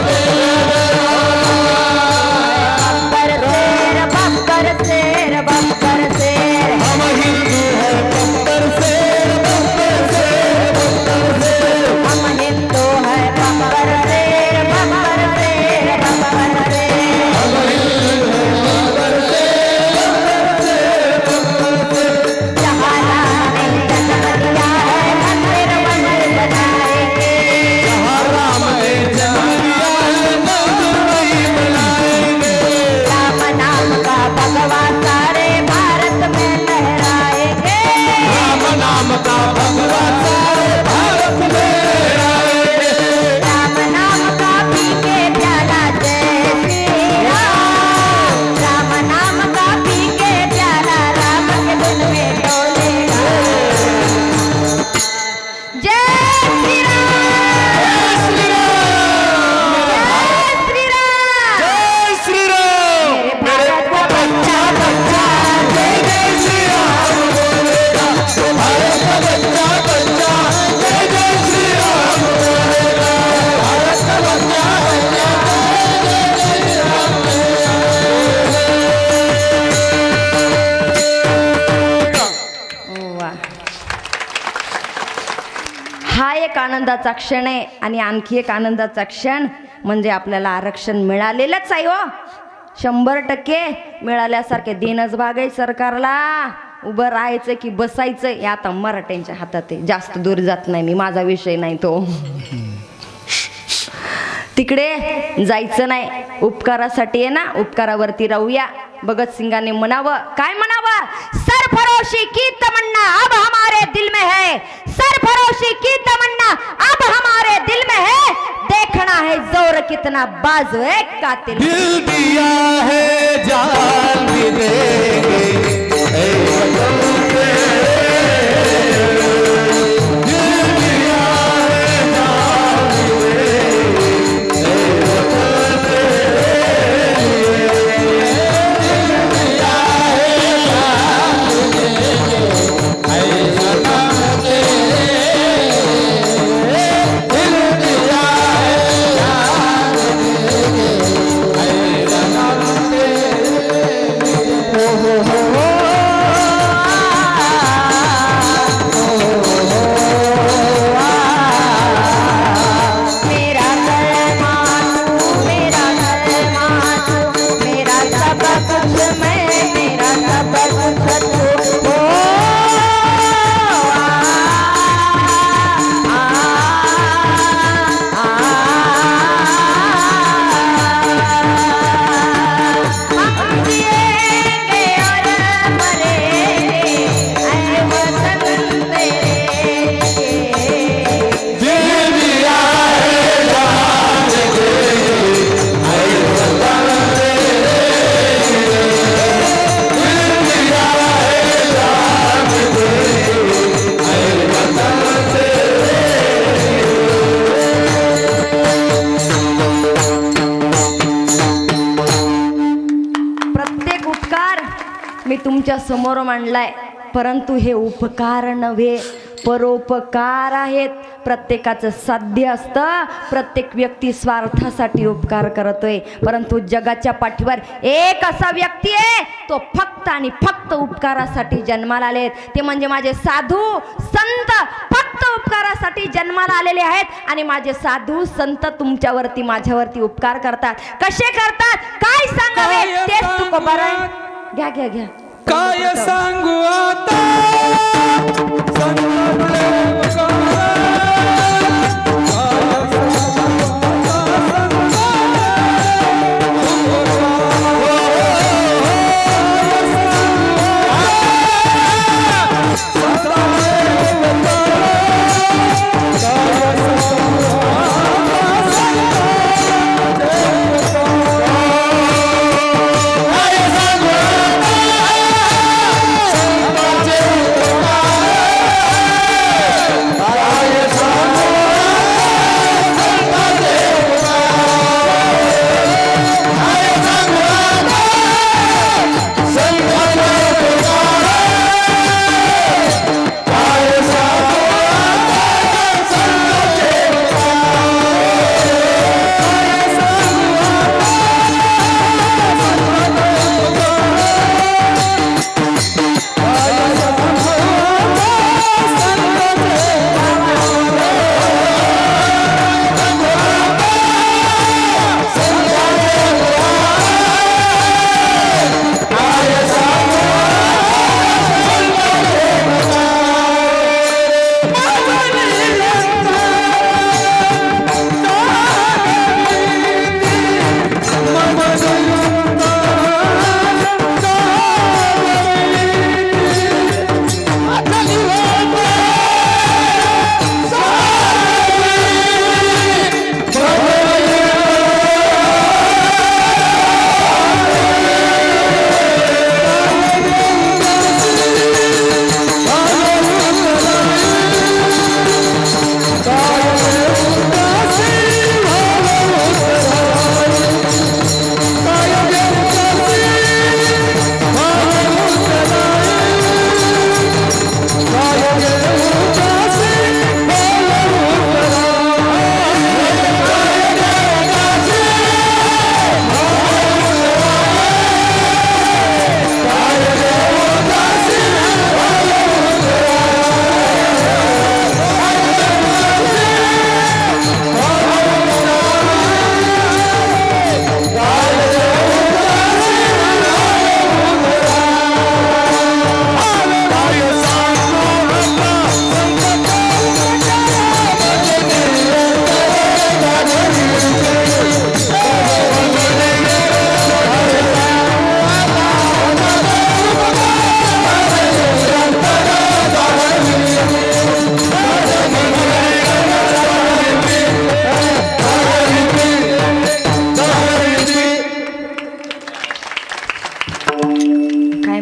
शेर बब्बर शेर, हम हिंदू हैं बब्बर शेर बब्बर शेर बब्बर शेर, हम हिंदू है बब्बर शेर बब्बर शेर बब्बर शेर, हम हिंदू हैं बब्बर शेर बब्बर शेर, जहाँ राम ने जन्म लिया है मंदिर मंदिर बनाएंगे, जहाँ राम ने जन्म लिया है मंदिर वही बनाएंगे, राम नाम का भगवान सारे भारत में लहराएंगे, राम नाम का भगवान सारे भारत में लहराएंगे, राम नाम का पी के प्याला जय श्री राम, राम नाम का पी के प्याला राम के दिल में डोलेगा, जय श्री राम, श्री राम, जय श्री राम, जय श्री राम, मेरे भारत का बच्चा बच्चा जय जय श्री राम बोलेगा, भारत का बच्चा बच्चा जय जय श्री राम बोलेगा, भारत का बच्चा बच्चा जय जय श्री राम वा. हा एक आनंदाचा क्षण आहे आणि आणखी एक आनंदाचा क्षण म्हणजे आपल्याला आरक्षण मिळालेलंच आहे हो, 100% मिळाल्यासारखे देणंच भाग आहे सरकारला. उभं राहायचं की बसायचं हे आता मराठ्यांच्या हातात आहे. जास्त दूर जात नाही मी, माझा विषय नाही तो. तिकडे जायचं नाही, उपकारासाठी आहे ना, उपकारावरती राहूया. भगतसिंगाने म्हणावं, काय म्हणावं, सरफरोशी की तमन्ना अब हमारे दिल में है, सरफरोशी की तमन्ना अब हमारे दिल में है, देखना है जोर कितना बाजू है कातिल. दिल दिया है जान भी देंगे ऐ वतन तेरे, दिल दिया है जान भी देंगे ऐ वतन तेरे, दिल दिया है जान भी देंगे ऐ वतन तेरे, दिल दिया है जान भी देंगे ऐ वतन तेरे. मेरा कलमा तू, मेरा कलमा तू, मेरा सब कुछ मैं, मेरा सब कुछ तू. ओ हम जिएंगे और मरेंगे ऐ वतन तेरे लिए. दिल दिया है जान देंगे ऐ वतन तेरे, दिल दिया है जान देंगे ऐ वतन तेरे. प्रत्येक उपकार मी तुमच्या समोर मांडलाय, परंतु हे उपकार नव्हे, परोपकार आहेत. प्रत्येकाचं साध्य असतं, प्रत्येक व्यक्ती स्वार्थासाठी उपकार करतोय, परंतु जगाच्या पाठीवर एक असा व्यक्ती आहे, तो फक्त आणि फक्त उपकारासाठी जन्माला आलेत. ते म्हणजे माझे साधू संत, फक्त उपकारासाठी जन्माला आलेले आहेत. आणि माझे साधू संत तुमच्यावरती माझ्यावरती उपकार करतात. कसे करतात, काय सांगावे तेच तुको बरं. घ्या घ्या घ्या. काय सांगू आता संत प्रेम करा.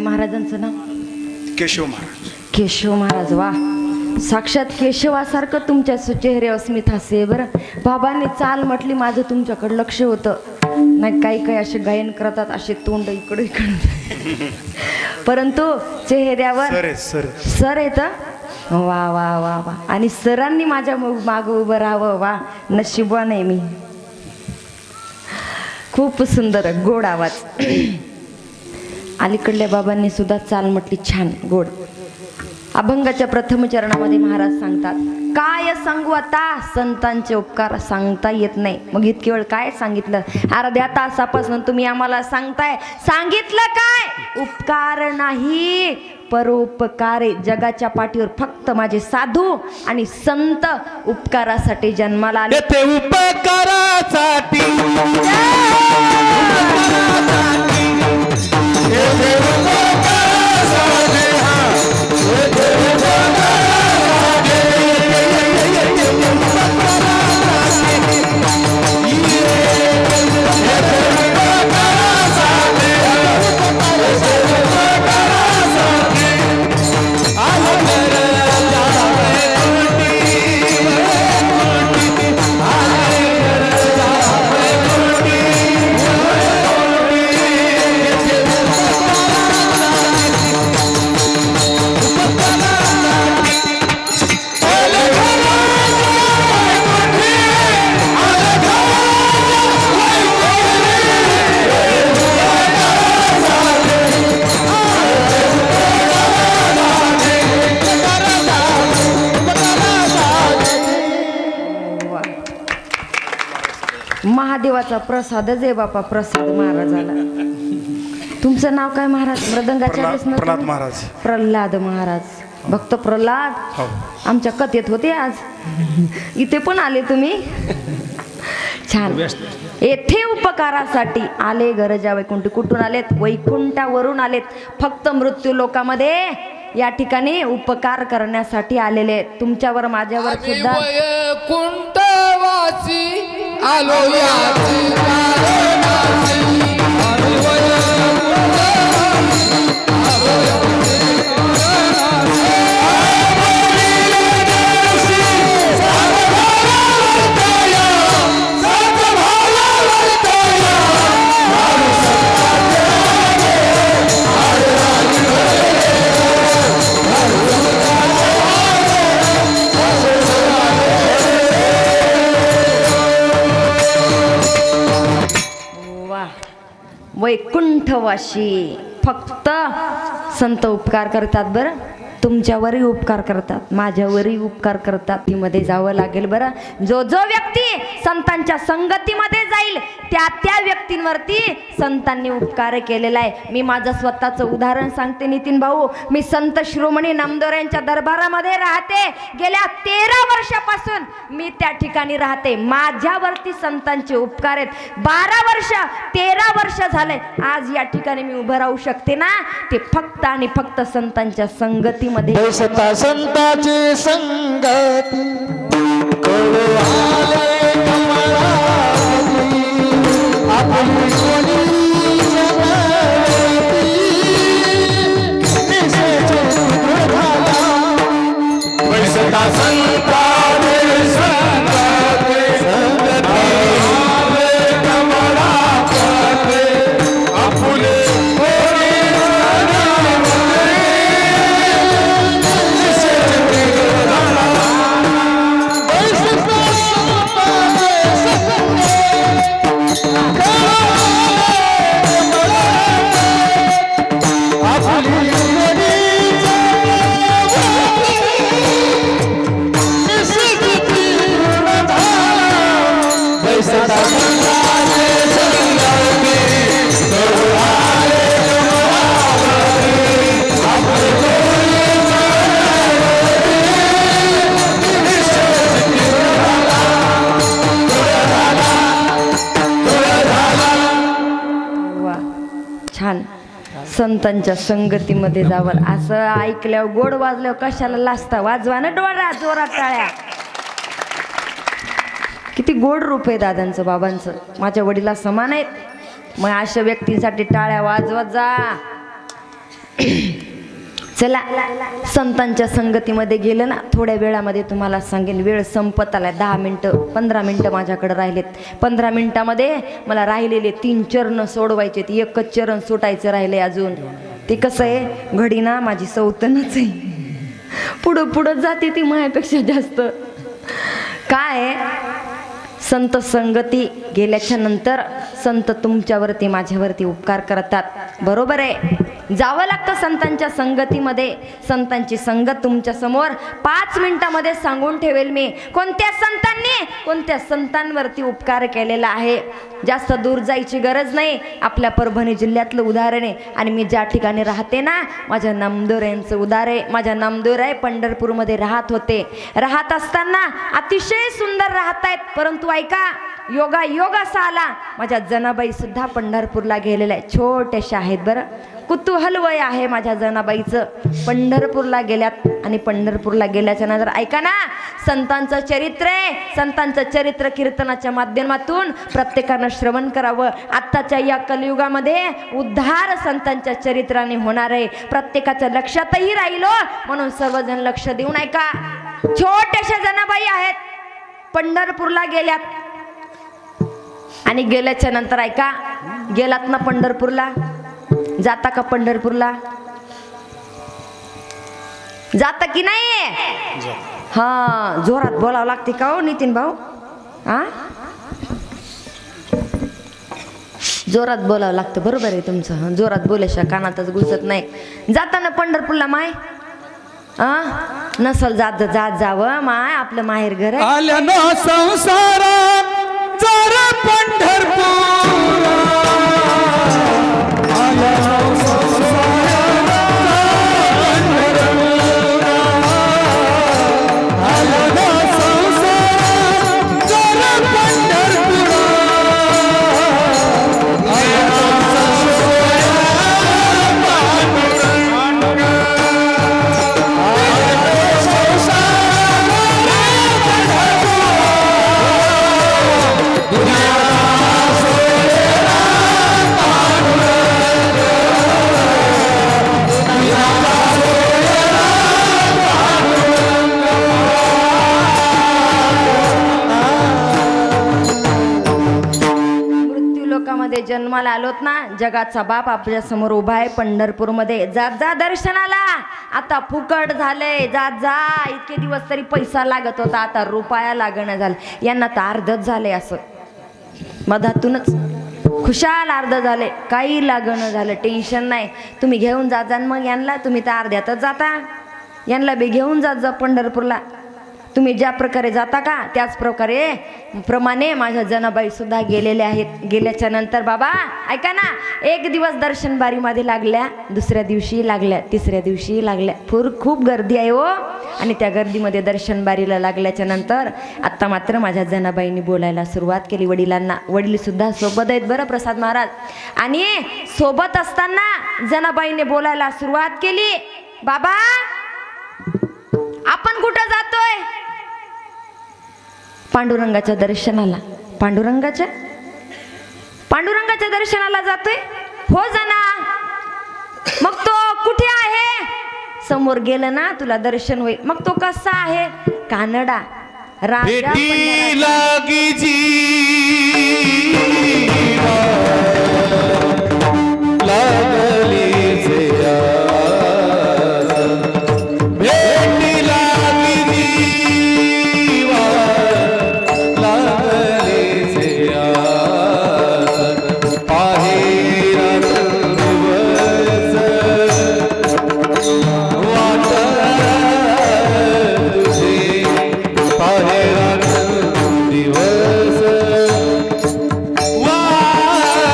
महाराजांचं नाव? केशव महाराज. केशव महाराज. वा, साक्षात केशवासारखं तुमच्या चेहरे अस्मित हास्य आहे बरं. बाबांनी चाल म्हटली माझं तुमच्याकडे लक्ष होतं. नाही काही काही असे गायन करतात, असे तोंड इकडे इकडे, परंतु चेहऱ्यावर सर येतं. वा वा वा वा. आणि सरांनी माझ्या मागं उभं राहावं. वा, नशिबवान आहे मी. खूप सुंदर गोड आवाज. अलीकडल्या बाबांनी सुद्धा चाल म्हटली छान गोड. अभंगाच्या प्रथम चरणामध्ये महाराज सांगतात, काय सांगू आता, संतांचे उपकार सांगता येत नाही. मग इतकी वेळ काय सांगितलं? अर्ध्या तासापासून तुम्ही आम्हाला सांगताय. सांगितलं काय? उपकार नाही परोपकार आहे. जगाच्या पाठीवर फक्त माझे साधू आणि संत उपकारासाठी जन्माला आले. ते उपकारासाठी महादेवाचा प्रसादच आहे बापा. प्रसाद महाराजाला. तुमचं नाव काय महाराज? मृदंगाच्या वेळेस नव्हतं? प्रल्हाद महाराज. प्रल्हाद महाराज. भक्त प्रल्हाद हो. आमच्या कथेत होते आज. इथे पण आले तुम्ही. छान. येथे उपकारासाठी आले गरजा वैकुंठी. कुठून आलेत? वैकुंठावरून आलेत. फक्त मृत्यू लोकामध्ये या ठिकाणी उपकार करण्यासाठी आलेले आहेत. तुमच्यावर माझ्यावर सुद्धा वैकुंठवासी आलो याची कारणाची. वैकुंठवाशी फक्त संत उपकार करतात बरं. तुमच्यावरही उपकार करतात, माझ्यावरही उपकार करतात. मध्ये जावं लागेल बरं. जो जो व्यक्ती संतांच्या संगतीमध्ये जाईल त्या त्या व्यक्तींवरती संतांनी उपकार केलेला आहे. मी माझं स्वतःचं उदाहरण सांगते नितीन भाऊ. मी संत शिरोमणी नामदेव यांच्या दरबारामध्ये राहते. गेल्या 13 वर्षापासून मी त्या ठिकाणी राहते. माझ्यावरती संतांचे उपकार आहेत. 12 वर्ष 13 वर्ष झाले आज या ठिकाणी मी उभं राहू शकते ना, ते फक्त आणि फक्त संतांच्या संगतीमध्ये. सता संताची संगती कळू आले कमळावती. आपली कोणी जगती निशेचे सुदृढ झाला. सता संताची संगती आले कमळावती. आपले छान. संतांच्या संगतीमध्ये जावं असं ऐकल्यावर गोड वाजल्यावर कशाला लाजता? वाजवा ना डोळा जोरात टाळ्या. किती गोड रूप आहे दादांचं बाबांचं. माझ्या वडिला समान आहेत. मग अशा व्यक्तींसाठी टाळ्या वाजवत जा. चला संतांच्या संगतीमध्ये गेलं ना, थोड्या वेळामध्ये तुम्हाला सांगेन. वेळ संपत आलाय. 10 मिनटं 15 मिनटं माझ्याकडे राहिलेत. 15 मिनटामध्ये मला राहिलेले 3 चरण सोडवायचे. एकच चरण सुटायचं राहिले अजून. ते कसं आहे, घडी ना माझी सौतनच आहे, पुढं पुढं जाते ती माझ्यापेक्षा जास्त. काय संत संगती गेल्याच्या नंतर संत तुमच्यावरती माझ्यावरती उपकार करतात. बरोबर आहे, जावं लागतं संतांच्या संगतीमध्ये. संतांची संगत तुमच्या समोर 5 मिनिटामध्ये सांगून ठेवेल मी, कोणत्या संतांनी कोणत्या संतांवरती उपकार केलेला आहे. जास्त दूर जायची गरज नाही. आपल्या परभणी जिल्ह्यातलं उदाहरण आहे. आणि मी ज्या ठिकाणी राहते ना, माझ्या नामदोऱ्यांचं उदाहरण आहे. माझ्या नामदोऱ्या पंढरपूरमध्ये राहत होते. राहत असताना अतिशय सुंदर राहतायत, परंतु ऐका, योगा योग असा आला, माझ्या जनाबाई सुद्धा पंढरपूरला गेलेल्या आहे. छोट्याशा आहेत बरं, कुतूहल वय आहे माझ्या जनाबाईचं. पंढरपूरला गेल्यात आणि पंढरपूरला गेल्याच्या नंतर ऐका ना, संतांचं चरित्र आहे. संतांचं चरित्र कीर्तनाच्या माध्यमातून प्रत्येकानं श्रवण करावं. आत्ताच्या या कलियुगामध्ये उद्धार संतांच्या चरित्राने होणार आहे. प्रत्येकाच्या लक्षातही राहिलो म्हणून सर्वजण लक्ष देऊन ऐका. छोट्याशा जनाबाई आहेत, पंढरपूरला गेल्यात आणि गेल्याच्या नंतर ऐका, गेलात ना पंढरपूरला, जाता का पंढरपूरला? जाता की नाही? हा, जोरात बोलावं लागते का हो नितीन भाऊ? हा, जोरात बोलावं लागतं. बरोबर आहे तुमचं. जोरात बोलायच्या कानातच घुसत नाही. जाता ना पंढरपूरला माय? नसल जात जात जावं माय, आपलं माहेर घर आहे. आल्या ना संसारात जरा पंढरपूर, आल्या ना संसारात आल्या ना संसारात जरा पंढरपूर, आल्या ना मध्ये जन्माला आलोत ना, जगाचा बाप आपल्या समोर उभा आहे पंढरपूरमध्ये. जात जा दर्शनाला. आता फुकट झालंय, जात जा. इतके दिवस तरी पैसा लागत होता, आता रुपया लागणं झालं. यांना तर अर्धच झालंय, असं मधातूनच खुशाल अर्ध झाले, काही लागणं झालं. टेन्शन नाही, तुम्ही घेऊन जात जा. मग यांना तुम्ही तर अर्ध्यातच जाता, यांना बी घेऊन जात जा पंढरपूरला. तुम्ही ज्या प्रकारे जाता का त्याच प्रमाणे माझ्या जनाबाई सुद्धा गेलेल्या आहेत. गेल्याच्या नंतर बाबा ऐका ना, एक दिवस दर्शन बारीमध्ये लागल्या, दुसऱ्या दिवशी लागल्या, तिसऱ्या दिवशी लागल्या. खूप गर्दी आहे हो. आणि त्या गर्दीमध्ये दर्शन बारीला लागल्याच्या नंतर आत्ता मात्र माझ्या जनाबाईंनी बोलायला सुरुवात केली वडिलांना. वडील सुद्धा सोबत आहेत बरं प्रसाद महाराज. आणि सोबत असताना जनाबाईने बोलायला सुरुवात केली, बाबा आपण कुठं जातोय? पांडुरंगाच्या दर्शनाला. पांडुरंगाच्या दर्शनाला जातोय? हो जाना. मग तो कुठे आहे? समोर गेलं ना तुला दर्शन होईल. मग तो कसा आहे? कानडा राजा भेटी लागी जीवा लागली जिया, भेटी लागी जीवा लागली जिया, पाहेरात दिवस वाट तुझे, पाहेरात दिवस वाट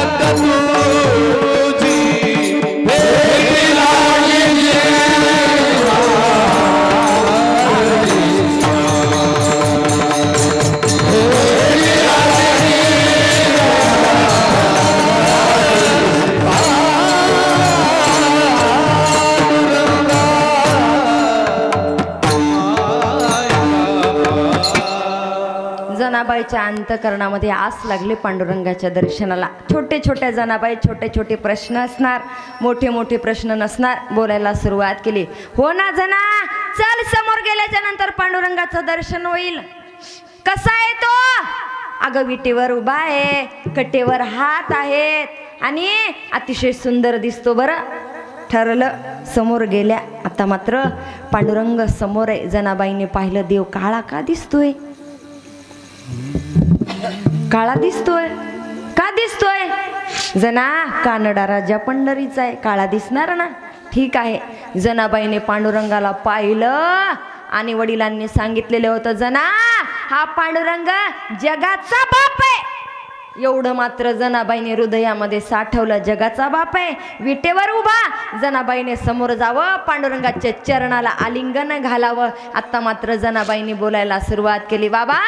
जनाबाईच्या अंतकरणामध्ये आस लागली पांडुरंगाच्या दर्शनाला. छोटे छोट्या जनाबाई छोटे छोटे प्रश्न असणार, मोठे मोठे प्रश्न नसणार. बोलायला सुरुवात केली. हो ना जना, चल समोर गेल्याच्या नंतर पांडुरंगाचं दर्शन होईल. कसा आहे तो? अगं विटेवर उभा आहे, कटेवर हात आहेत आणि अतिशय सुंदर दिसतो. बरं ठरलं, समोर गेल्या. आता मात्र पांडुरंग समोर आहे. जनाबाईने पाहिलं, देव काळा का दिसतोय? काळा दिसतोय का दिसतोय? जना, कानडा राजा पंढरीचा आहे, काळा दिसणार ना. ठीक आहे. जनाबाईने पांडुरंगाला पाहिलं आणि वडिलांनी सांगितलेलं होतं, जना हा पांडुरंग जगाचा बाप आहे. एवढं मात्र जनाबाईने हृदयामध्ये साठवलं. जगाचा बाप आहे, विटेवर उभा. जनाबाईने समोर जावं, पांडुरंगाच्या चरणाला आलिंगन घालावं. आता मात्र जनाबाईने बोलायला सुरुवात केली. बाबा,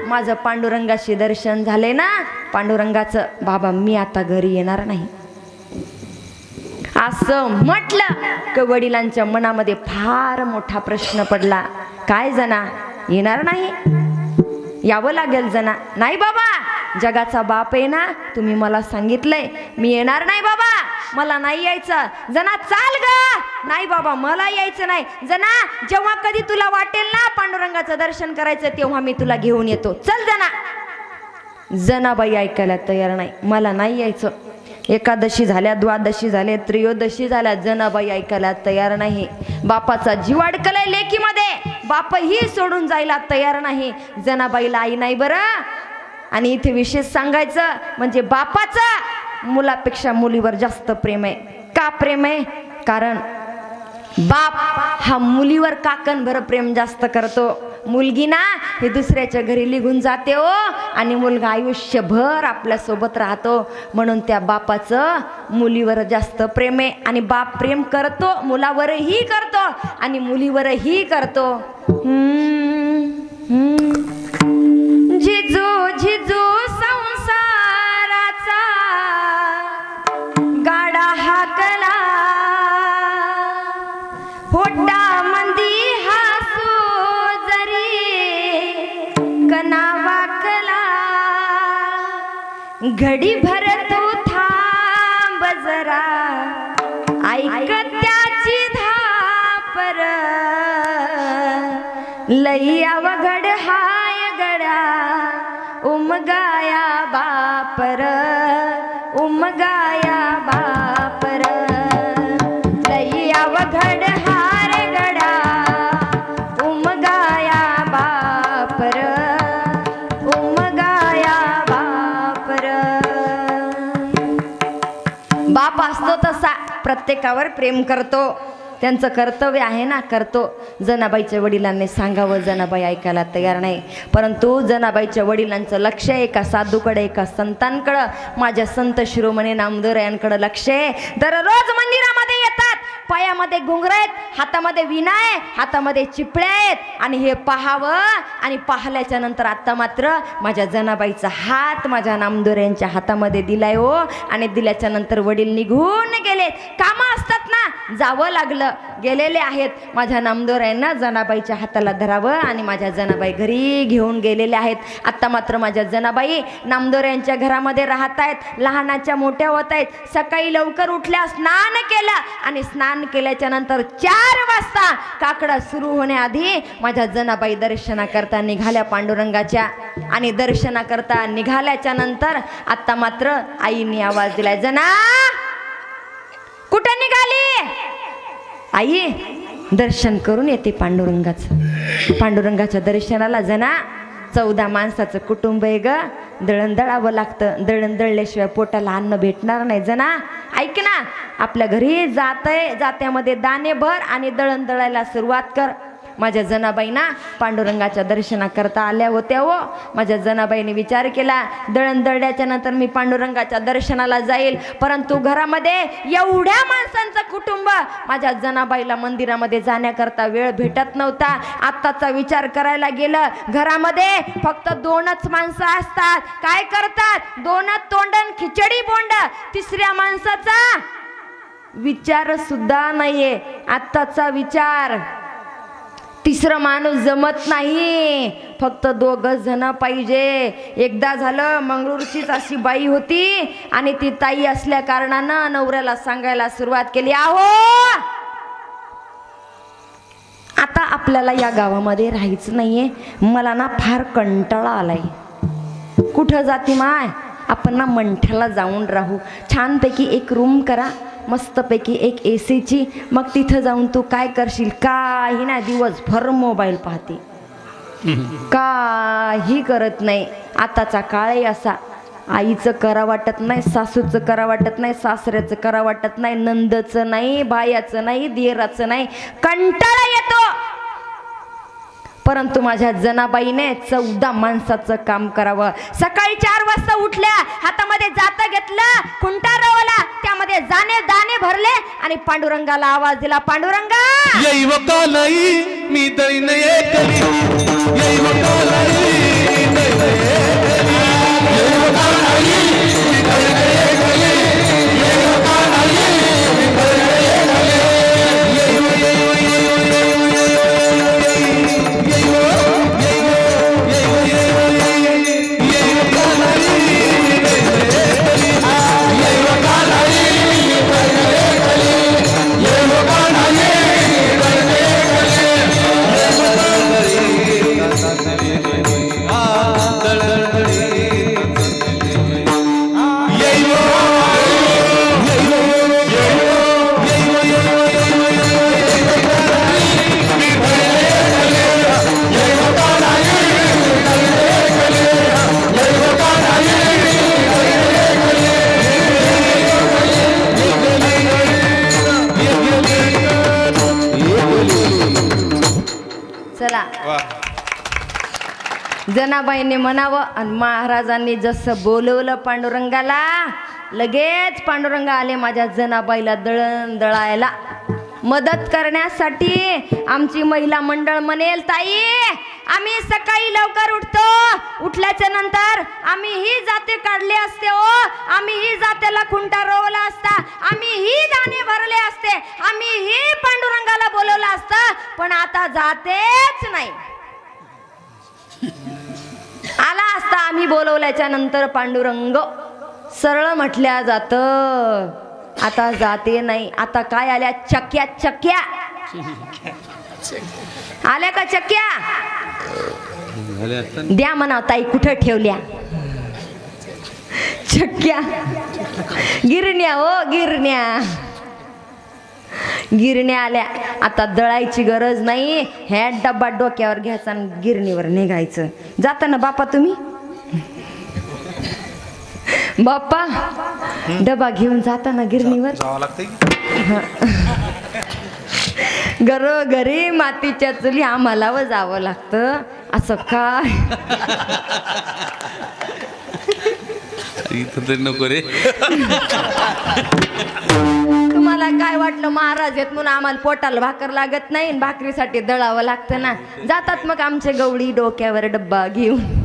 माझं पांडुरंगाशी दर्शन झाले ना. पांडुरंगाचं, बाबा मी आता घरी येणार नाही. असं म्हटलं की वडिलांच्या मनामध्ये फार मोठा प्रश्न पडला. काय जना, येणार नाही? यावं लागेल जना. नाही बाबा, जगाचा बाप आहे ना, तुम्ही मला सांगितलंय, मी येणार नाही बाबा, मला नाही यायचं. जना चाल ग. नाही बाबा, मला यायचं नाही. जना, जेव्हा कधी तुला वाटेल ना पांडुरंगाचं दर्शन करायचं, तेव्हा मी तुला घेऊन येतो. चल जना. जनाबाई ऐकायला तयार नाही. मला नाही यायचं. एकादशी झाल्या, द्वादशी झाले, त्रयोदशी झाल्या, जनाबाई ऐकायला तयार नाही. बापाचा जीव अडकलाय लेकीमध्ये, बापही सोडून जायला तयार नाही. जनाबाईला आई नाही बरं. आणि इथे विशेष सांगायचं म्हणजे बापाचं मुलापेक्षा मुलीवर जास्त प्रेम आहे. का प्रेम आहे? कारण बाप हा मुलीवर काकणभर प्रेम जास्त करतो. मुलगी ना हे दुसऱ्याच्या घरी निघून जाते हो, आणि मुलगा आयुष्यभर आपल्या सोबत राहतो. म्हणून त्या बापाचं मुलीवर जास्त प्रेम आहे. आणि बाप प्रेम करतो, मुलावरही करतो आणि मुलीवरही करतो. झिजू झिजू संसाराचा गाडा हाकला, होटा मंदी हासू जरी कना वाकला, घडी भर तू थांब जरा, ऐक त्याची धापर, लई अवघड हाय गड्या, उमगाया बापर, उमगाया बापर, लई अवघड हार गड्या, उमगाया बापर, उमगाया बापर. बाप असतो तसा प्रत्येकावर प्रेम करतो. त्यांचं कर्तव्य आहे ना, करतो. जनाबाईच्या वडिलांनी सांगावं, जनाबाई ऐकायला तयार नाही. परंतु जनाबाईच्या वडिलांचं लक्ष आहे एका साधूकडे, एका संतांकडं, माझ्या संत शिरोमणी नामदेवरायांकडं लक्ष आहे. दररोज मंदिरामध्ये येतात, पायामध्ये घुंगरं आहेत, हातामध्ये विणा आहे, हातामध्ये चिपळ्या आहेत. आणि हे पाहावं, आणि पाहिल्याच्या नंतर आता मात्र माझ्या जनाबाईचा हात माझ्या नामदेवरायांच्या हातामध्ये दिलाय हो. आणि दिल्याच्या नंतर वडील निघून गेलेत. कामं असतात ना, जावं लागलं. गेलेले आहेत. माझ्या नामदेवरायांना जनाबाईच्या हाताला धरावं आणि माझ्या जनाबाई घरी घेऊन गेलेले आहेत. आता मात्र माझ्या जनाबाई नामदेवरायांच्या घरामध्ये राहत आहेत, लहानाच्या मोठ्या होत आहेत. सकाळी लवकर उठल्या, स्नान केलं, आणि स्नान केल्याच्या नंतर 4 वाजता काकडा सुरू होण्याआधी माझ्या जनाबाई दर्शनाकरता निघाल्या पांडुरंगाच्या. आणि दर्शनाकरता निघाल्याच्या नंतर आता मात्र आईने आवाज दिलाय, जना कुठं निघाली? आई दर्शन करून येते पांडुरंगाचं. पांडुरंगाच्या दर्शनाला जना 14 माणसाचं कुटुंब आहे ग. दळण दळावं लागतं. दळण दळल्याशिवाय पोटाला अन्न भेटणार नाही. जना ऐक ना, आपल्या घरी जात्यामध्ये दाणे भर आणि दळण दळायला सुरुवात कर. माझ्या जनाबाईंना पांडुरंगाच्या दर्शनाकरता आल्या होत्या हो. माझ्या जनाबाईने विचार केला, दळण दळल्याच्या नंतर मी पांडुरंगाच्या दर्शनाला जाईल. परंतु घरामध्ये एवढ्या माणसांचं कुटुंब, माझ्या जनाबाईला मंदिरामध्ये जाण्याकरता वेळ भेटत नव्हता. आत्ताचा विचार करायला गेलं, घरामध्ये फक्त 2च माणसं असतात. काय करतात? 2 तोंडन खिचडी बोंड. 3ऱ्या माणसाचा विचार सुद्धा नाहीये. आत्ताचा विचार तिसरं माणूस जमत नाही, फक्त 2 जण पाहिजे. एकदा झालं, मंगळूरचीच अशी बाई होती आणि ती ताई असल्या कारणानं नवऱ्याला सांगायला सुरुवात केली, आहो आता आपल्याला या गावामध्ये राहायचं नाहीये, मला ना फार कंटाळा आलाय. कुठं जाती माय, आपण ना मंठ्याला जाऊन राहू, छानपैकी एक रूम करा, मस्तपैकी एक एसीची, मग तिथं जाऊन तू काय करशील, काही नाही, दिवसभर मोबाईल पाहते, काही करत नाही. आताचा काळही असा, आईचं करा वाटत नाही, सासूचं करा वाटत नाही, सासऱ्याचं करा वाटत नाही, नंदचं नाही, भायाचं नाही, दिराचं नाही, कंटाळा येतो. परंतु माझ्या जनाबाईने 14 माणसाचं काम करावं. सकाळी 4 वाजता उठल्या, हातामध्ये जातं घेतलं, खुंटा रवला, त्यामध्ये दाणे भरले आणि पांडुरंगाला आवाज दिला, पांडुरंगा येईव कालाई मी दैन एकली, येईव कालाई मी दैन एकली, येईव कालाई मी दैन एकली, येईव कालाई मी दैन एकली, येईव येईव येईव येईव कालाई मी दैन एकली, येईव कालाई मी दैन एकली, येईव कालाई चला. जनाबाईने म्हणावं आणि महाराजांनी जसं बोलवलं पांडुरंगाला, लगेच पांडुरंग आले माझ्या जनाबाईला दळण दळायला मदत करण्यासाठी. आमची महिला मंडळ म्हणेल, ताई आम्ही सकाळी लवकर उठतो, उठल्याच्या नंतर आम्ही ही जाते काढले असते, आम्ही ही जातेला खुंटा रोवला असता, आम्ही ही दाणे भरले असते, आम्ही ही पांडुरंगाला बोलवलं असतं, पण आता जातेच नाही. आला असता आम्ही बोलवल्याच्या नंतर पांडुरंग, सरळ म्हटल्या जात, आता जाते नाही. आता काय आल्या, चक्या चक्या आल्या का, चक्या द्या म्हणा ताई, कुठं ठेवल्या चक्या, गिरण्या हो गिरण्या, गिरण्या आल्या. आता दळायची गरज नाही, ह्या डब्बा डोक्यावर घ्यायचा आणि गिरणीवर निघायचं. जाताना बापा तुम्ही, बाप्पा डबा घेऊन जाताना गिरणीवर जावं लागतंय. घरोघरी मातीच्या चुली आम्हाला व जावं लागतं, असं काय इथं तरी नको रे. तुम्हाला काय वाटलं, महाराज आहेत म्हणून आम्हाला पोटाला भाकर लागत नाही, भाकरीसाठी दळावं लागतं ना. जातात मग आमचे गवळी डोक्यावर डब्बा घेऊन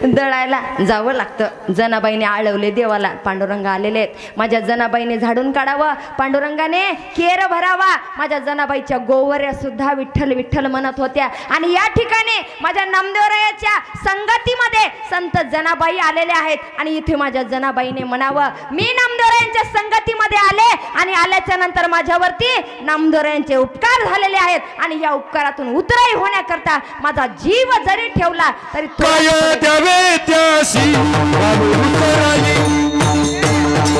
दळायला जावं लागतं. जनाबाईने आळवले देवाला, पांडुरंग आलेले आहेत. माझ्या जनाबाईने झाडून काढावं, पांडुरंगाने केर भरावा. माझ्या जनाबाईच्या गोवऱ्या सुद्धा विठ्ठल विठ्ठल म्हणत होत्या. आणि या ठिकाणी माझ्या नामदेवरायाच्या संगतीमध्ये संत जनाबाई आलेले आहेत. आणि इथे माझ्या जनाबाईने म्हणावं, मी नामदेवरायांच्या संगतीमध्ये आले आणि आल्याच्या नंतर माझ्यावरती नामदेवरायांचे उपकार झालेले आहेत, आणि या उपकारातून उतराई होण्याकरता माझा जीव जरी ठेवला तरी द्यावे त्याशी भावे उतराई,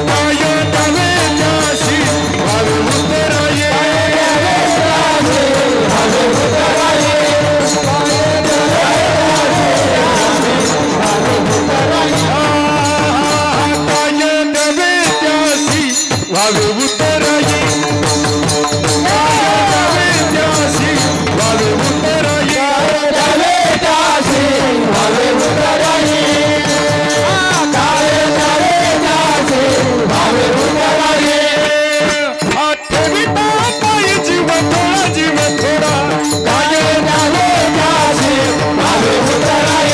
काय द्यावे त्याशी भावे उतराई, भावे उतराई, काय द्यावे त्याशी भावे उतराई, द्यावे त्याशी भावे उतराई, द्यावे त्याशी भावे उतराई, भावे उतराई. ठेविता काय जीव थोडा, जीव थोडा, काय द्यावे त्याशी भावे उतराई,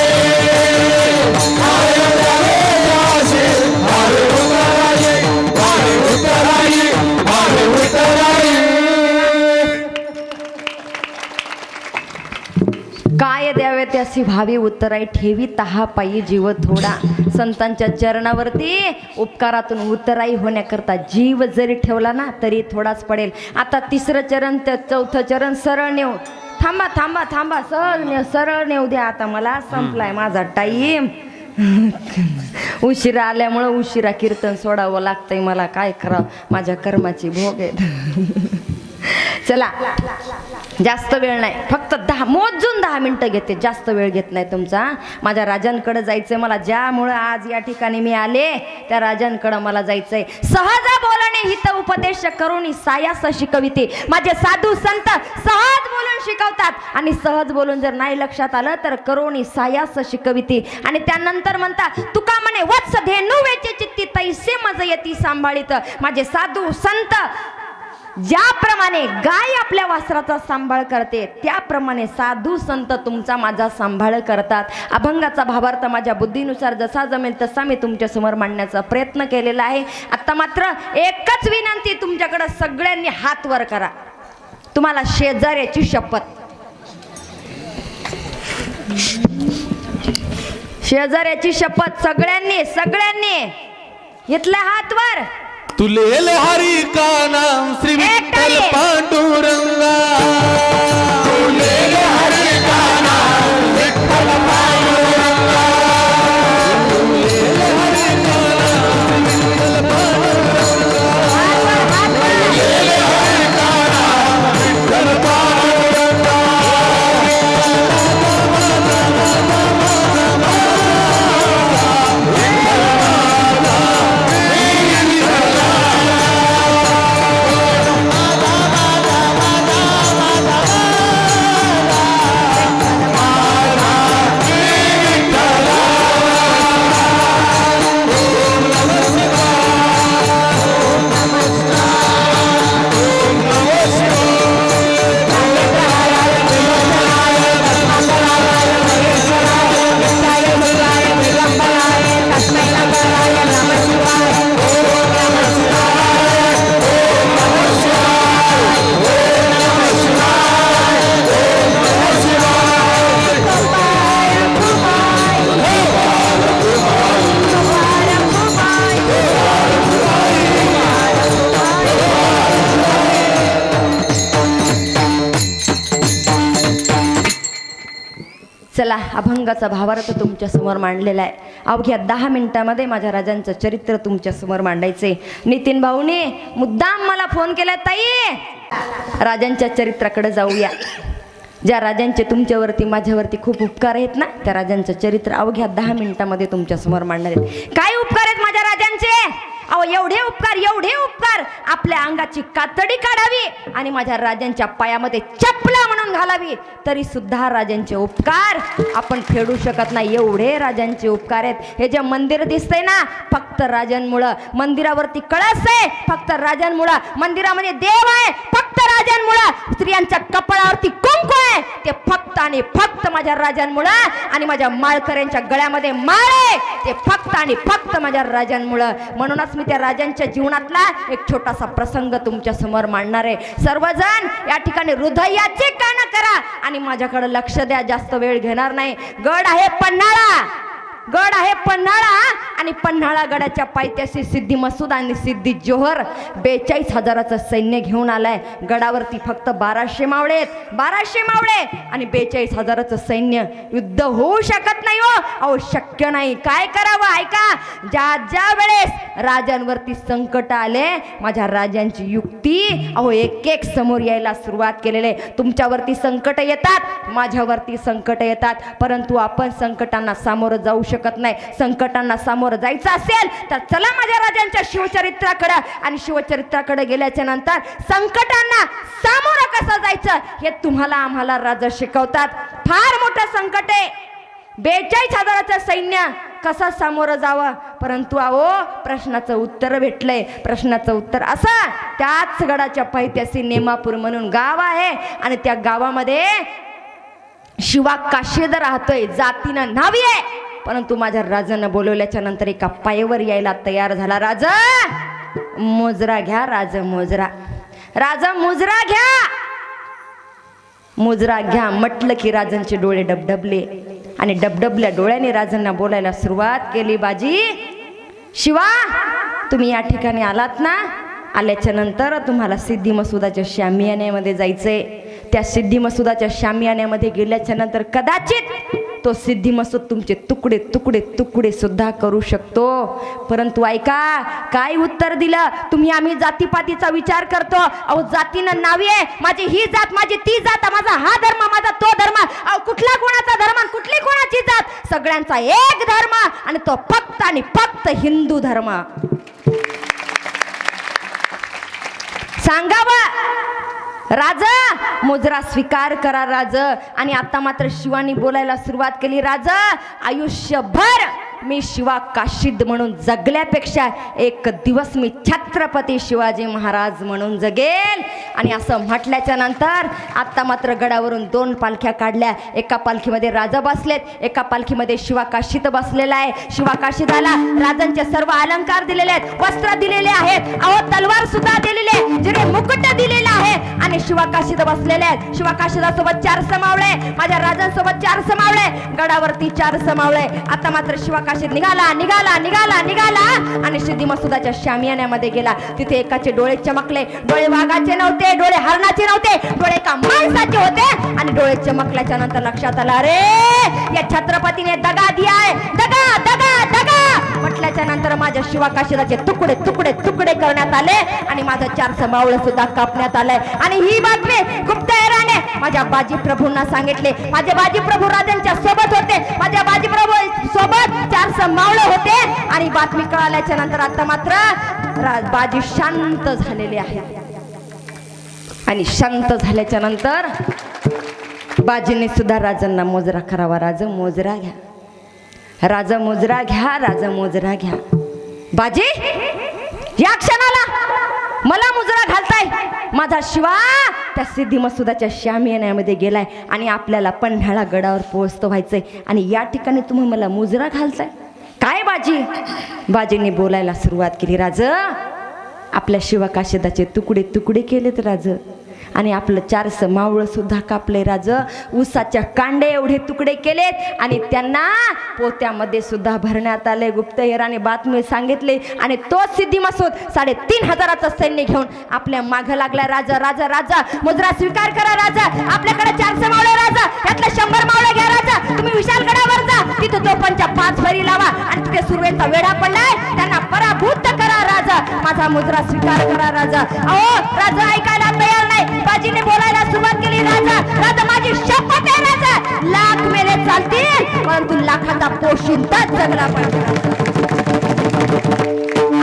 काय द्यावे त्याशी भावे उतराई, भावे उतराई. त्यासी भावी उतराई ठेवी तहा पायी जीव थोडा. संतांच्या चरणावरती उपकारातून उतराई होण्याकरता जीव जरी ठेवला ना तरी थोडाच पडेल. आता तिसरं चरण तर चौथं चरण सरळ नेऊ. थांबा थांबा थांबा, सरळ नेऊ द्या. आता मला संपलाय माझा टाईम. उशिरा आल्यामुळं उशिरा कीर्तन सोडावं लागतंय मला. काय करावं, माझ्या कर्माची भोग आहेत. चला, जास्त वेळ नाही, फक्त मोजून 10 मिनटं घेते, जास्त वेळ घेत नाही तुमचा. माझ्या राजांकडे जायचंय मला, ज्यामुळं आज या ठिकाणी मी आले त्या राजांकडं मला जायचंय. सहज बोलणे हित उपदेश करून सायास शिकविते. माझे साधू संत सहज बोलून शिकवतात आणि सहज बोलून जर नाही लक्षात आलं तर करून सायास शिकविते. आणि त्यानंतर म्हणता तुका म्हणे वत्स धेनू वेचे चित्ती तैसे मज येती सांभाळीत. माझे साधू संत ज्याप्रमाणे गाय आपल्या वासराचा सांभाळ करते त्याप्रमाणे साधू संत तुमचा माझा सांभाळ करतात. अभंगाचा भावार्थ माझ्या बुद्धीनुसार जसा जमेल तसा मी तुमच्या समोर मांडण्याचा प्रयत्न केलेला आहे. आता मात्र एकच विनंती तुमच्याकडे, सगळ्यांनी हात वर करा. तुम्हाला शेजाऱ्याची शपथ, शेजाऱ्याची शपथ, सगळ्यांनी घेतल्या हात वर. तुलेल हरी का नाम श्री विठ्ठल पांडुरंगा. तुलेल हरी का नाम विठ्ठल पांडुरंगा. तुलेल हरी का नाम विठ्ठल पांडुरंगा. तुलेल हरी का नाम विठ्ठल पांडुरंगा. चला, अभंगाचा भावार्थ तुमच्या समोर मांडलेला आहे. अवघ्या 10 मिनिटामध्ये माझ्या राजांचं चरित्र तुमच्या समोर मांडायचे. नितीन भाऊने मुद्दाम मला फोन केला, ताई राजांच्या चरित्राकडे जाऊया. ज्या राजांचे तुमच्यावरती माझ्यावरती खूप उपकार आहेत ना, त्या राजांचं चरित्र अवघ्या 10 मिनिटामध्ये तुमच्या समोर मांडणार आहेत. काय उपकार आहेत माझ्या राजांचे? अहो एवढे उपकार, आपल्या अंगाची कातडी काढावी आणि माझ्या राजांच्या पायामध्ये चपला म्हणून घालावी तरी सुद्धा राजांचे उपकार आपण फेडू शकत नाही. एवढे राजांचे उपकार आहेत. हे जे मंदिर दिसतंय ना, फक्त राजांमुळं. मंदिरावरती कळस आहे, फक्त राजांमुळं. मंदिरामध्ये देव आहे, फक्त राजांमुळं. स्त्रियांच्या कपाळावरती कुंकू आहे, ते फक्त आणि फक्त माझ्या राजांमुळं. आणि माझ्या माळकऱ्यांच्या गळ्यामध्ये माळ आहे, ते फक्त आणि फक्त माझ्या राजांमुळं. म्हणूनच मी त्या राजांच्या जीवनातला एक छोटासा प्रसंग तुमच्या समोर मांडणार आहे. सर्वजण या ठिकाणी हृदयाचे कान करा आणि माझ्याकडे लक्ष द्या. जास्त वेळ घेणार नाही. गड आहे पन्हाळा आणि पन्हाळा गडाच्या पायथ्याशी सिद्धी मसूद आणि सिद्धी जोहर 42,000चं सैन्य घेऊन आलाय. गडावरती फक्त 1200 मावळे आणि 42,000चं सैन्य. युद्ध होऊ शकत नाही हो, अहो शक्य नाही. काय करावं ऐका. ज्या वेळेस राजांवरती संकट आले, माझ्या राजांची युक्ती अहो एक समोर यायला सुरुवात केलेले. तुमच्यावरती संकट येतात, माझ्यावरती संकट येतात, परंतु आपण संकटांना सामोरं जाऊ शकत नाही. संकटांना सामोरं जायचं असेल तर चला माझ्या राजांच्या शिवचरित्राकडे. आणि शिवचरित्राकडे गेल्याच्या नंतर संकटांना सामोरं कसं जायचं हे तुम्हाला आम्हाला राजा शिकवतात. फार मोठं संकट आहे, 42,000चं सैन्य कसं सामोरं जावं. परंतु अहो प्रश्नाचं उत्तर भेटलंय. प्रश्नाचं उत्तर असं, त्याच गडाच्या पायथ्याशी नेमापूर म्हणून गाव आहे आणि त्या गावामध्ये शिवा काशेद राहतोय. जातीनं नावी आहे, परंतु माझ्या राजानं बोलवल्याच्या नंतर एका पायावर यायला तयार झाला. राजा मोजरा घ्या, राजा मोजरा घ्या. मुजरा घ्या म्हटलं की राजांचे डोळे डबडबले आणि डबडबल्या डोळ्याने राजांना बोलायला सुरुवात केली. बाजी शिवा, तुम्ही या ठिकाणी आलात ना, आल्याच्या नंतर तुम्हाला सिद्धी मसुदाच्या शामियान्यामध्ये जायचंय. त्या सिद्धी मसुदाच्या शामियान्यामध्ये गेल्याच्या नंतर कदाचित तो सिद्धी मसूद तुमचे तुकडे तुकडे तुकडे सुद्धा करू शकतो. परंतु ऐका, काय उत्तर दिलं तुम्ही? आम्ही जातीपातीचा विचार करतो. अहो जातीनं नावी आहे, माझी ही जात, माझी ती जात, माझा हा धर्म, माझा तो धर्म. अहो कुठला कोणाचा धर्म, कुठली कोणाची जात? सगळ्यांचा एक धर्म आणि तो फक्त आणि फक्त हिंदू धर्म. सांगावं राजा, मुजरा स्वीकार करा राजा. आणि आता मात्र शिवानी बोलायला सुरुवात केली. राजा, आयुष्यभर मी शिवा काशीद म्हणून जगल्यापेक्षा एक दिवस मी छत्रपती शिवाजी महाराज म्हणून जगेल. आणि असं म्हटल्याच्या नंतर आता मात्र गडावरून 2 पालख्या काढल्या. एका पालखीमध्ये राजा बसलेत, एका पालखीमध्ये शिवा काशीद बसलेला आहे. शिवा काशीदाला राजांचे सर्व अलंकार दिलेले आहेत, वस्त्र दिलेले आहेत, अहो तलवार सुद्धा दिलेली आहे, जिरे मुकुट दिलेला आहे. आणि शिवा काशीद बसलेले आहेत. शिवा काशीदासोबत 4 समावळे, माझ्या राजांसोबत 4 समावळे, गडावरती 4 समावळे. आता मात्र शिवा काशीद निघाला निघाला निघाला निघाला आणि सिद्धी मसुदाच्या शामियान्यामध्ये गेला. तिथे एकाचे डोळे चमकले. डोळे वाघाचे नव्हते, डोळे हरणाचे नव्हते, डोळे एका माणसाचे होते. आणि डोळे चमकल्याच्या नंतर लक्षात आलं, अरे या छत्रपतीने दगा दिलाय, दगा दगा दगा म्हटल्याच्या नंतर माझ्या शिवा काशीदाचे तुकडे तुकडे तुकडे करण्यात आले आणि माझं 4 समावळं सुद्धा कापण्यात आलंय. आणि ही बातमी गुप्तहेराने माझ्या बाजी प्रभूंना सांगितले. माझे बाजी प्रभू राजांच्या सोबत होते, माझ्या बाजी प्रभू सोबत 4 समावळे होते. आणि बातमी कळाल्याच्या नंतर आता मात्र बाजी शांत झालेले आहे. आणि शांत झाल्याच्या नंतर बाजीने सुद्धा राजांना मुजरा करावा. राजा मुजरा घ्या, राजा मुजरा घ्या, राजा मुजरा घ्या. बाजी, या क्षणाला मला मुजरा घालताय. माझा शिवा त्या सिद्धी मसुदाच्या शामियान्यामध्ये गेलाय आणि आपल्याला पन्हाळा गडावर पोहोचतो व्हायचंय. आणि या ठिकाणी तुम्ही मला मुजरा घालताय काय बाजी? बाजीने बोलायला सुरुवात केली. राजा, आपल्या शिवा काशीदाचे तुकडे तुकडे केलेत राजा, आणि आपलं 4 समावळं सुद्धा कापले राजा. ऊसाच्या कांडे एवढे तुकडे केलेत आणि त्यांना पोत्यामध्ये सुद्धा भरण्यात आले. गुप्तहेराने बातमी सांगितले. आणि तो सिद्धी मसूद 3500चं सैन्य घेऊन आपल्या मागं लागला. राजा राजा राजा, मुजरा स्वीकार करा राजा, आपल्याकडे 4 समावळे राजा, यातले 100 मावळे घ्या राजा. तुम्ही विशालगडावर जा, तिथे तोफांच्या 5 फरी लावा आणि तिथे सुरवेचा वेढा पडलाय, त्यांना पराभूत करा राजा. माझा मुजरा स्वीकार करा राजा. अहो राजा ऐकायला तयार नाही. बाजीने बोलायला सुरुवात केली. राजा राजा, माझी शपथ आहे राजा, लाख मेले चालतील परंतु लाखाचा पोशिंदाच जगला पाहिजे.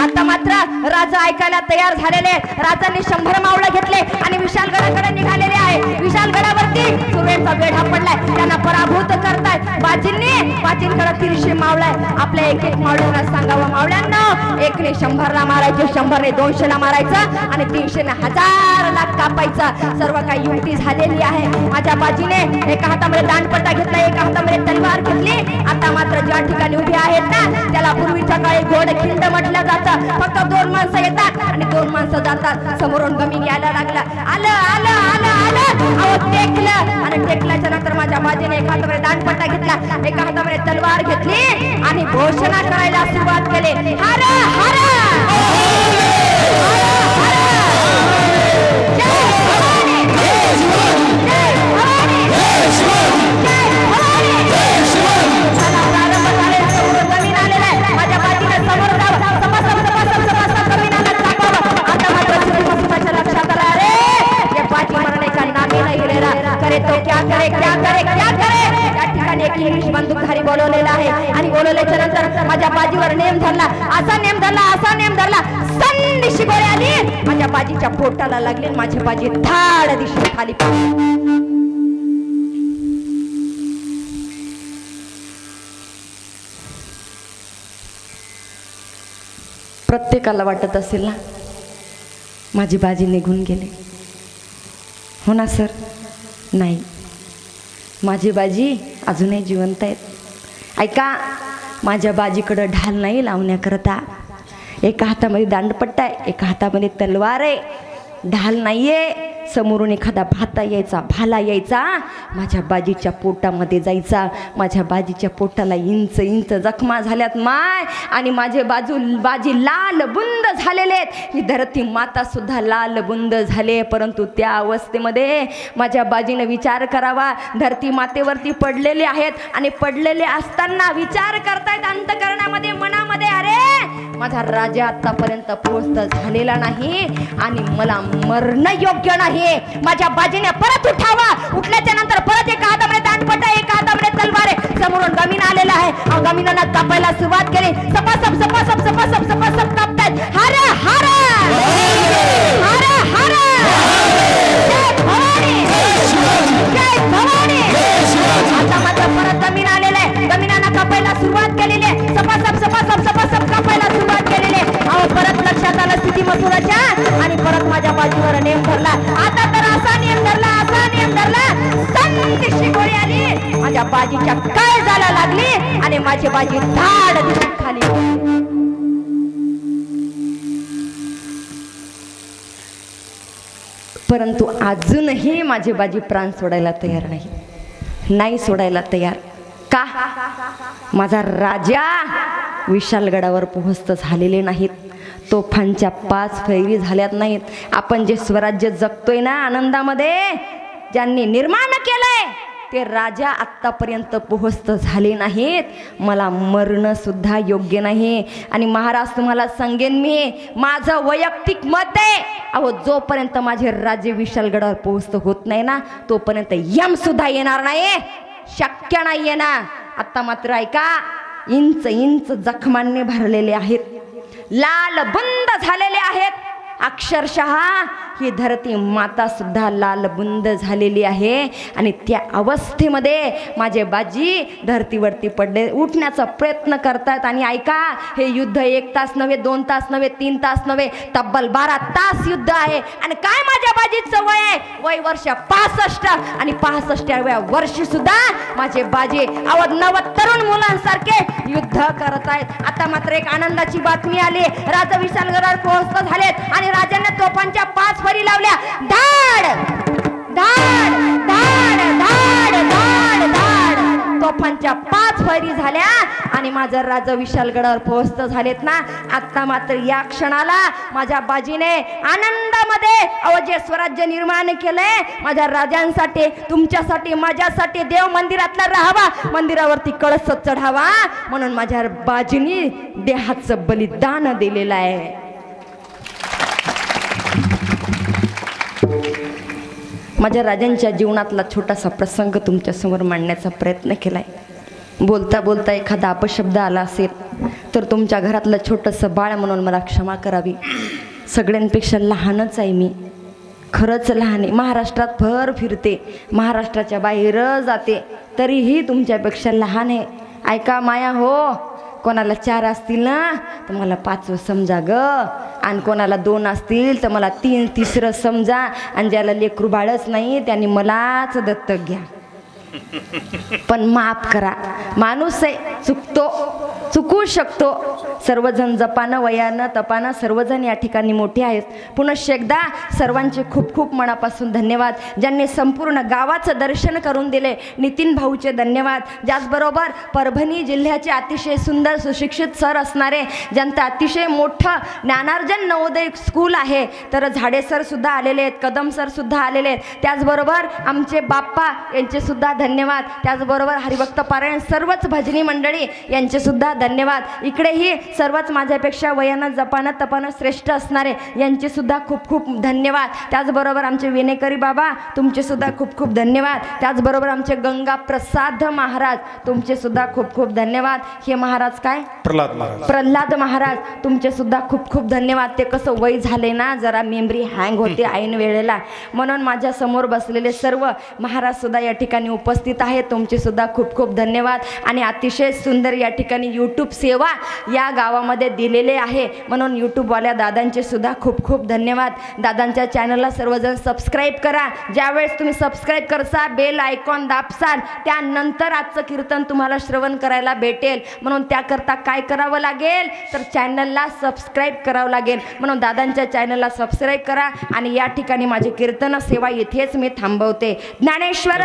आता मात्र राजा ऐकायला तयार झालेले. राजाने 100 मावळे घेतले आणि विशालगडाकडे निघालेले आहे. विशालगडावरती सुरवेचा वेढा पडलाय, त्यांना पराभूत करतायत. बाजींकडे 300 मावळे. आपल्या एक एक मावळ्यांना सांगावं, मावळ्यांना एकने 100ला मारायचे, 100ने 200ला मारायचं आणि 300ने 1000 लाख कापायचा. सर्व काही युक्ती झालेली आहे. माझ्या बाजीने एका हातामध्ये दांडपट्टा घेतला, एका हातामध्ये तलवार घेतली. आता मात्र ज्या ठिकाणी उभे आहेत ना, त्याला पूर्वीच्या काळी घोडखिंड म्हटलं जातं. फक्त 2 माणसं येतात आणि 2 माणसं जातात. समोरून गमी यायला लागला. आलं आलं आलं आलं, अहो टेकलं. आणि टेकल्याच्या नंतर माझ्या बाजीने एका हातामध्ये दांडपट्टा घेतला, एका हातामध्ये तलवार घेतली आणि घोषणा करायला सुरुवात केली. हर हर तो क्या करे क्या करे क्या करे. या ठिकाणी एक इंग्लिश बंदूकधारी बोलवलेला आहे आणि बोलवल्याच्या नंतर माझ्या बाजीवर नेम धरला. असा नेम धरला, असा नेम धरला, संदिशी गोळी आली, माझ्या बाजीच्या पोटाला लागली. माझी बाजी धाड दिशेने खाली पडली. प्रत्येकाला वाटत असेल ना माझी बाजी निघून गेली, हो ना सर? नाही, माझी बाजी अजूनही जिवंत आहेत. ऐका, माझ्या बाजीकडं ढाल नाही लावण्याकरता. एका हातामध्ये दांडपट्टा आहे, एका हातामध्ये तलवार आहे. ढाल नाहीये, समोरून एखादा भाला यायचा माझ्या बाजीच्या पोटामध्ये जायचा. माझ्या बाजीच्या पोटाला इंच इंच जखमा झाल्यात माय, आणि माझे बाजी लाल बुंद झालेले आहेत. ही धरती माता सुद्धा लाल बुंद झाले. परंतु त्या अवस्थेमध्ये माझ्या बाजीने विचार करावा. धरती मातेवरती पडलेले आहेत आणि पडलेले असताना विचार करतायत अंतकरणामध्ये, मनामध्ये, अरे माझा राजा आतापर्यंत पोहोचत झालेला नाही आणि मला मरण योग्य नाही. माझ्या बाजीने परत उठावा. उठल्याच्या नंतर परत एका हातामध्ये दांडपट आहे, एका हातामध्ये तलवार आहे. समोरून गमीन आलेला आहे. गमीनानं कापायला सुरुवात केली. सपासप सपासप सपासप सपासप कापतायत. हर हर हर हर जय भवानी, जय भवानी. आता मात्र परत गमीन आलेलं आहे. गमीनानं कापायला सुरुवात केलेली आहे. सपासप सपासप सपासप कापायला सुरुवात केलेली आहे. अहो परत लक्षात आलं स्थिती मसुराच्या, आणि परत माझ्या बाजूवर नेम धरला. आता तर असा नियम धरला, असा नियम धरला, संकष्टी गोळी आली. माझ्या बाजीच्या काय झाला लागली आणि माझी बाजी धाड दिसून खाली. परंतु अजूनही माझी बाजी प्राण सोडायला तयार नाही सोडायला तयार. का? माझा राजा विशालगडावर पोहोचत झालेले नाहीत. तोफांच्या 5 फैरी झाल्यात नाहीत. आपण जे स्वराज्य जगतोय ना आनंदामध्ये, ज्यांनी निर्माण केलंय ते राजा आत्तापर्यंत पोहोचत झाले नाहीत. मला मरण सुद्धा योग्य नाही. आणि महाराज तुम्हाला सांगेन मी, माझं वैयक्तिक मत आहे, अहो जोपर्यंत माझे राज्य विशालगडावर पोहोचत होत नाही ना, तोपर्यंत यम सुद्धा येणार नाही. शक्य नाहीये ना. आता मात्र ऐका, इंच इंच जखमांनी भरलेले आहेत, लाल बुंद झालेले आहेत. अक्षरशः ही धरती माता सुद्धा लालबुंद झालेली आहे. आणि त्या अवस्थेमध्ये माझे बाजी धरतीवरती पडले, उठण्याचा प्रयत्न करतात. आणि ऐका, हे युद्ध 1 तास नव्हे, 2 तास नव्हे, 3 तास नव्हे, तब्बल 12 तास युद्ध आहे. आणि काय माझ्या बाजीचं वय आहे? वय वर्ष 65. आणि 65व्या वर्षी सुद्धा माझे बाजी नव तरुण मुलांसारखे युद्ध करत आहेत. आता मात्र एक आनंदाची बातमी आली. राजा विशालगडावर पोहोचत झालेत आणि राजाने तोफांच्या 5 फरी लावल्या. धाड धाड धाड धाड धाड धाड तोफांच्या 5 फैरी झाल्या आणि माझा राजा विशालगडावर पोहोचत झालेत ना. आता मात्र या क्षणाला माझ्या बाजीने आनंदामध्ये जे स्वराज्य निर्माण केलंय माझ्या राजांसाठी, तुमच्यासाठी, माझ्यासाठी, देव मंदिरातला राहावा, मंदिरावरती कळस चढावा, म्हणून माझ्या बाजीने देहाचं बलिदान दिलेलं आहे. माझ्या राजांच्या जीवनातला छोटासा प्रसंग तुमच्यासमोर मांडण्याचा प्रयत्न केलाय. बोलता बोलता एखादा अपशब्द आला असेल तर तुमच्या घरातलं छोटंसं बाळ म्हणून मला क्षमा करावी. सगळ्यांपेक्षा लहानच आहे मी, खरंच लहान आहे. महाराष्ट्रात भर फिरते, महाराष्ट्राच्या बाहेर जाते, तरीही तुमच्यापेक्षा लहान आहे. ऐका माया हो, कोणाला 4 असतील ना तर मला 5वं समजा ग, आणि कोणाला 2 असतील तर मला 3रं समजा, आणि ज्याला लेकरू बाळच नाही त्यांनी मलाच दत्तक घ्या. पण माफ करा, माणूस आहे, चुकू शकतो. सर्वजण जपानं, वयानं, तपानं सर्वजण या ठिकाणी मोठे आहेत. पुनश्च एकदा सर्वांचे खूप खूप मनापासून धन्यवाद. ज्यांनी संपूर्ण गावाचं दर्शन करून दिले, नितीन भाऊचे धन्यवाद. त्याचबरोबर परभणी जिल्ह्याचे अतिशय सुंदर सुशिक्षित सर असणारे, ज्यांचं अतिशय मोठं ज्ञानार्जन नवोदय स्कूल आहे, तर झाडे सर सुद्धा आलेले आहेत, कदम सर सुद्धा आलेले आहेत. त्याचबरोबर आमचे बाप्पा यांचे सुद्धा धन्यवाद. त्याचबरोबर हरिभक्त पारायण सर्वच भजनी मंडळी यांचे सुद्धा धन्यवाद. इकडेही सर्वच माझ्यापेक्षा वयानं, जपानं, तपानं श्रेष्ठ असणारे यांचे सुद्धा खूप खूप धन्यवाद. त्याचबरोबर आमचे विनेकरी बाबा तुमचे सुद्धा खूप खूप धन्यवाद. त्याचबरोबर आमचे गंगा प्रसाद महाराज तुमचे सुद्धा खूप खूप धन्यवाद. हे महाराज काय? प्रल्हाद महाराज तुमचे सुद्धा खूप खूप धन्यवाद. ते कसं वय झाले ना, जरा मेमरी हँग होते ऐन वेळेला, म्हणून माझ्या समोर बसलेले सर्व महाराज सुद्धा या ठिकाणी उपस्थित आहेत. तुमचे सुद्धा खूप खूप धन्यवाद. आणि अतिशय सुंदर या ठिकाणी यूट्यूब सेवा या गावामध्ये दिलेले आहे. म्हणून यूट्यूबवाल्या दादांचे सुद्धा खूप खूप धन्यवाद. दादांच्या चॅनलला सर्वजण सबस्क्राईब करा. ज्यावेळेस तुम्ही सबस्क्राईब करसा बेल आयकॉन दाबसाल त्यानंतर आजचं कीर्तन तुम्हाला श्रवण करायला भेटेल. म्हणून त्याकरता काय करावं लागेल तर चॅनलला सबस्क्राईब करावं लागेल. म्हणून दादांच्या चॅनलला सबस्क्राईब करा. आणि या ठिकाणी माझी कीर्तन सेवा इथेच मी थांबवते. ज्ञानेश्वर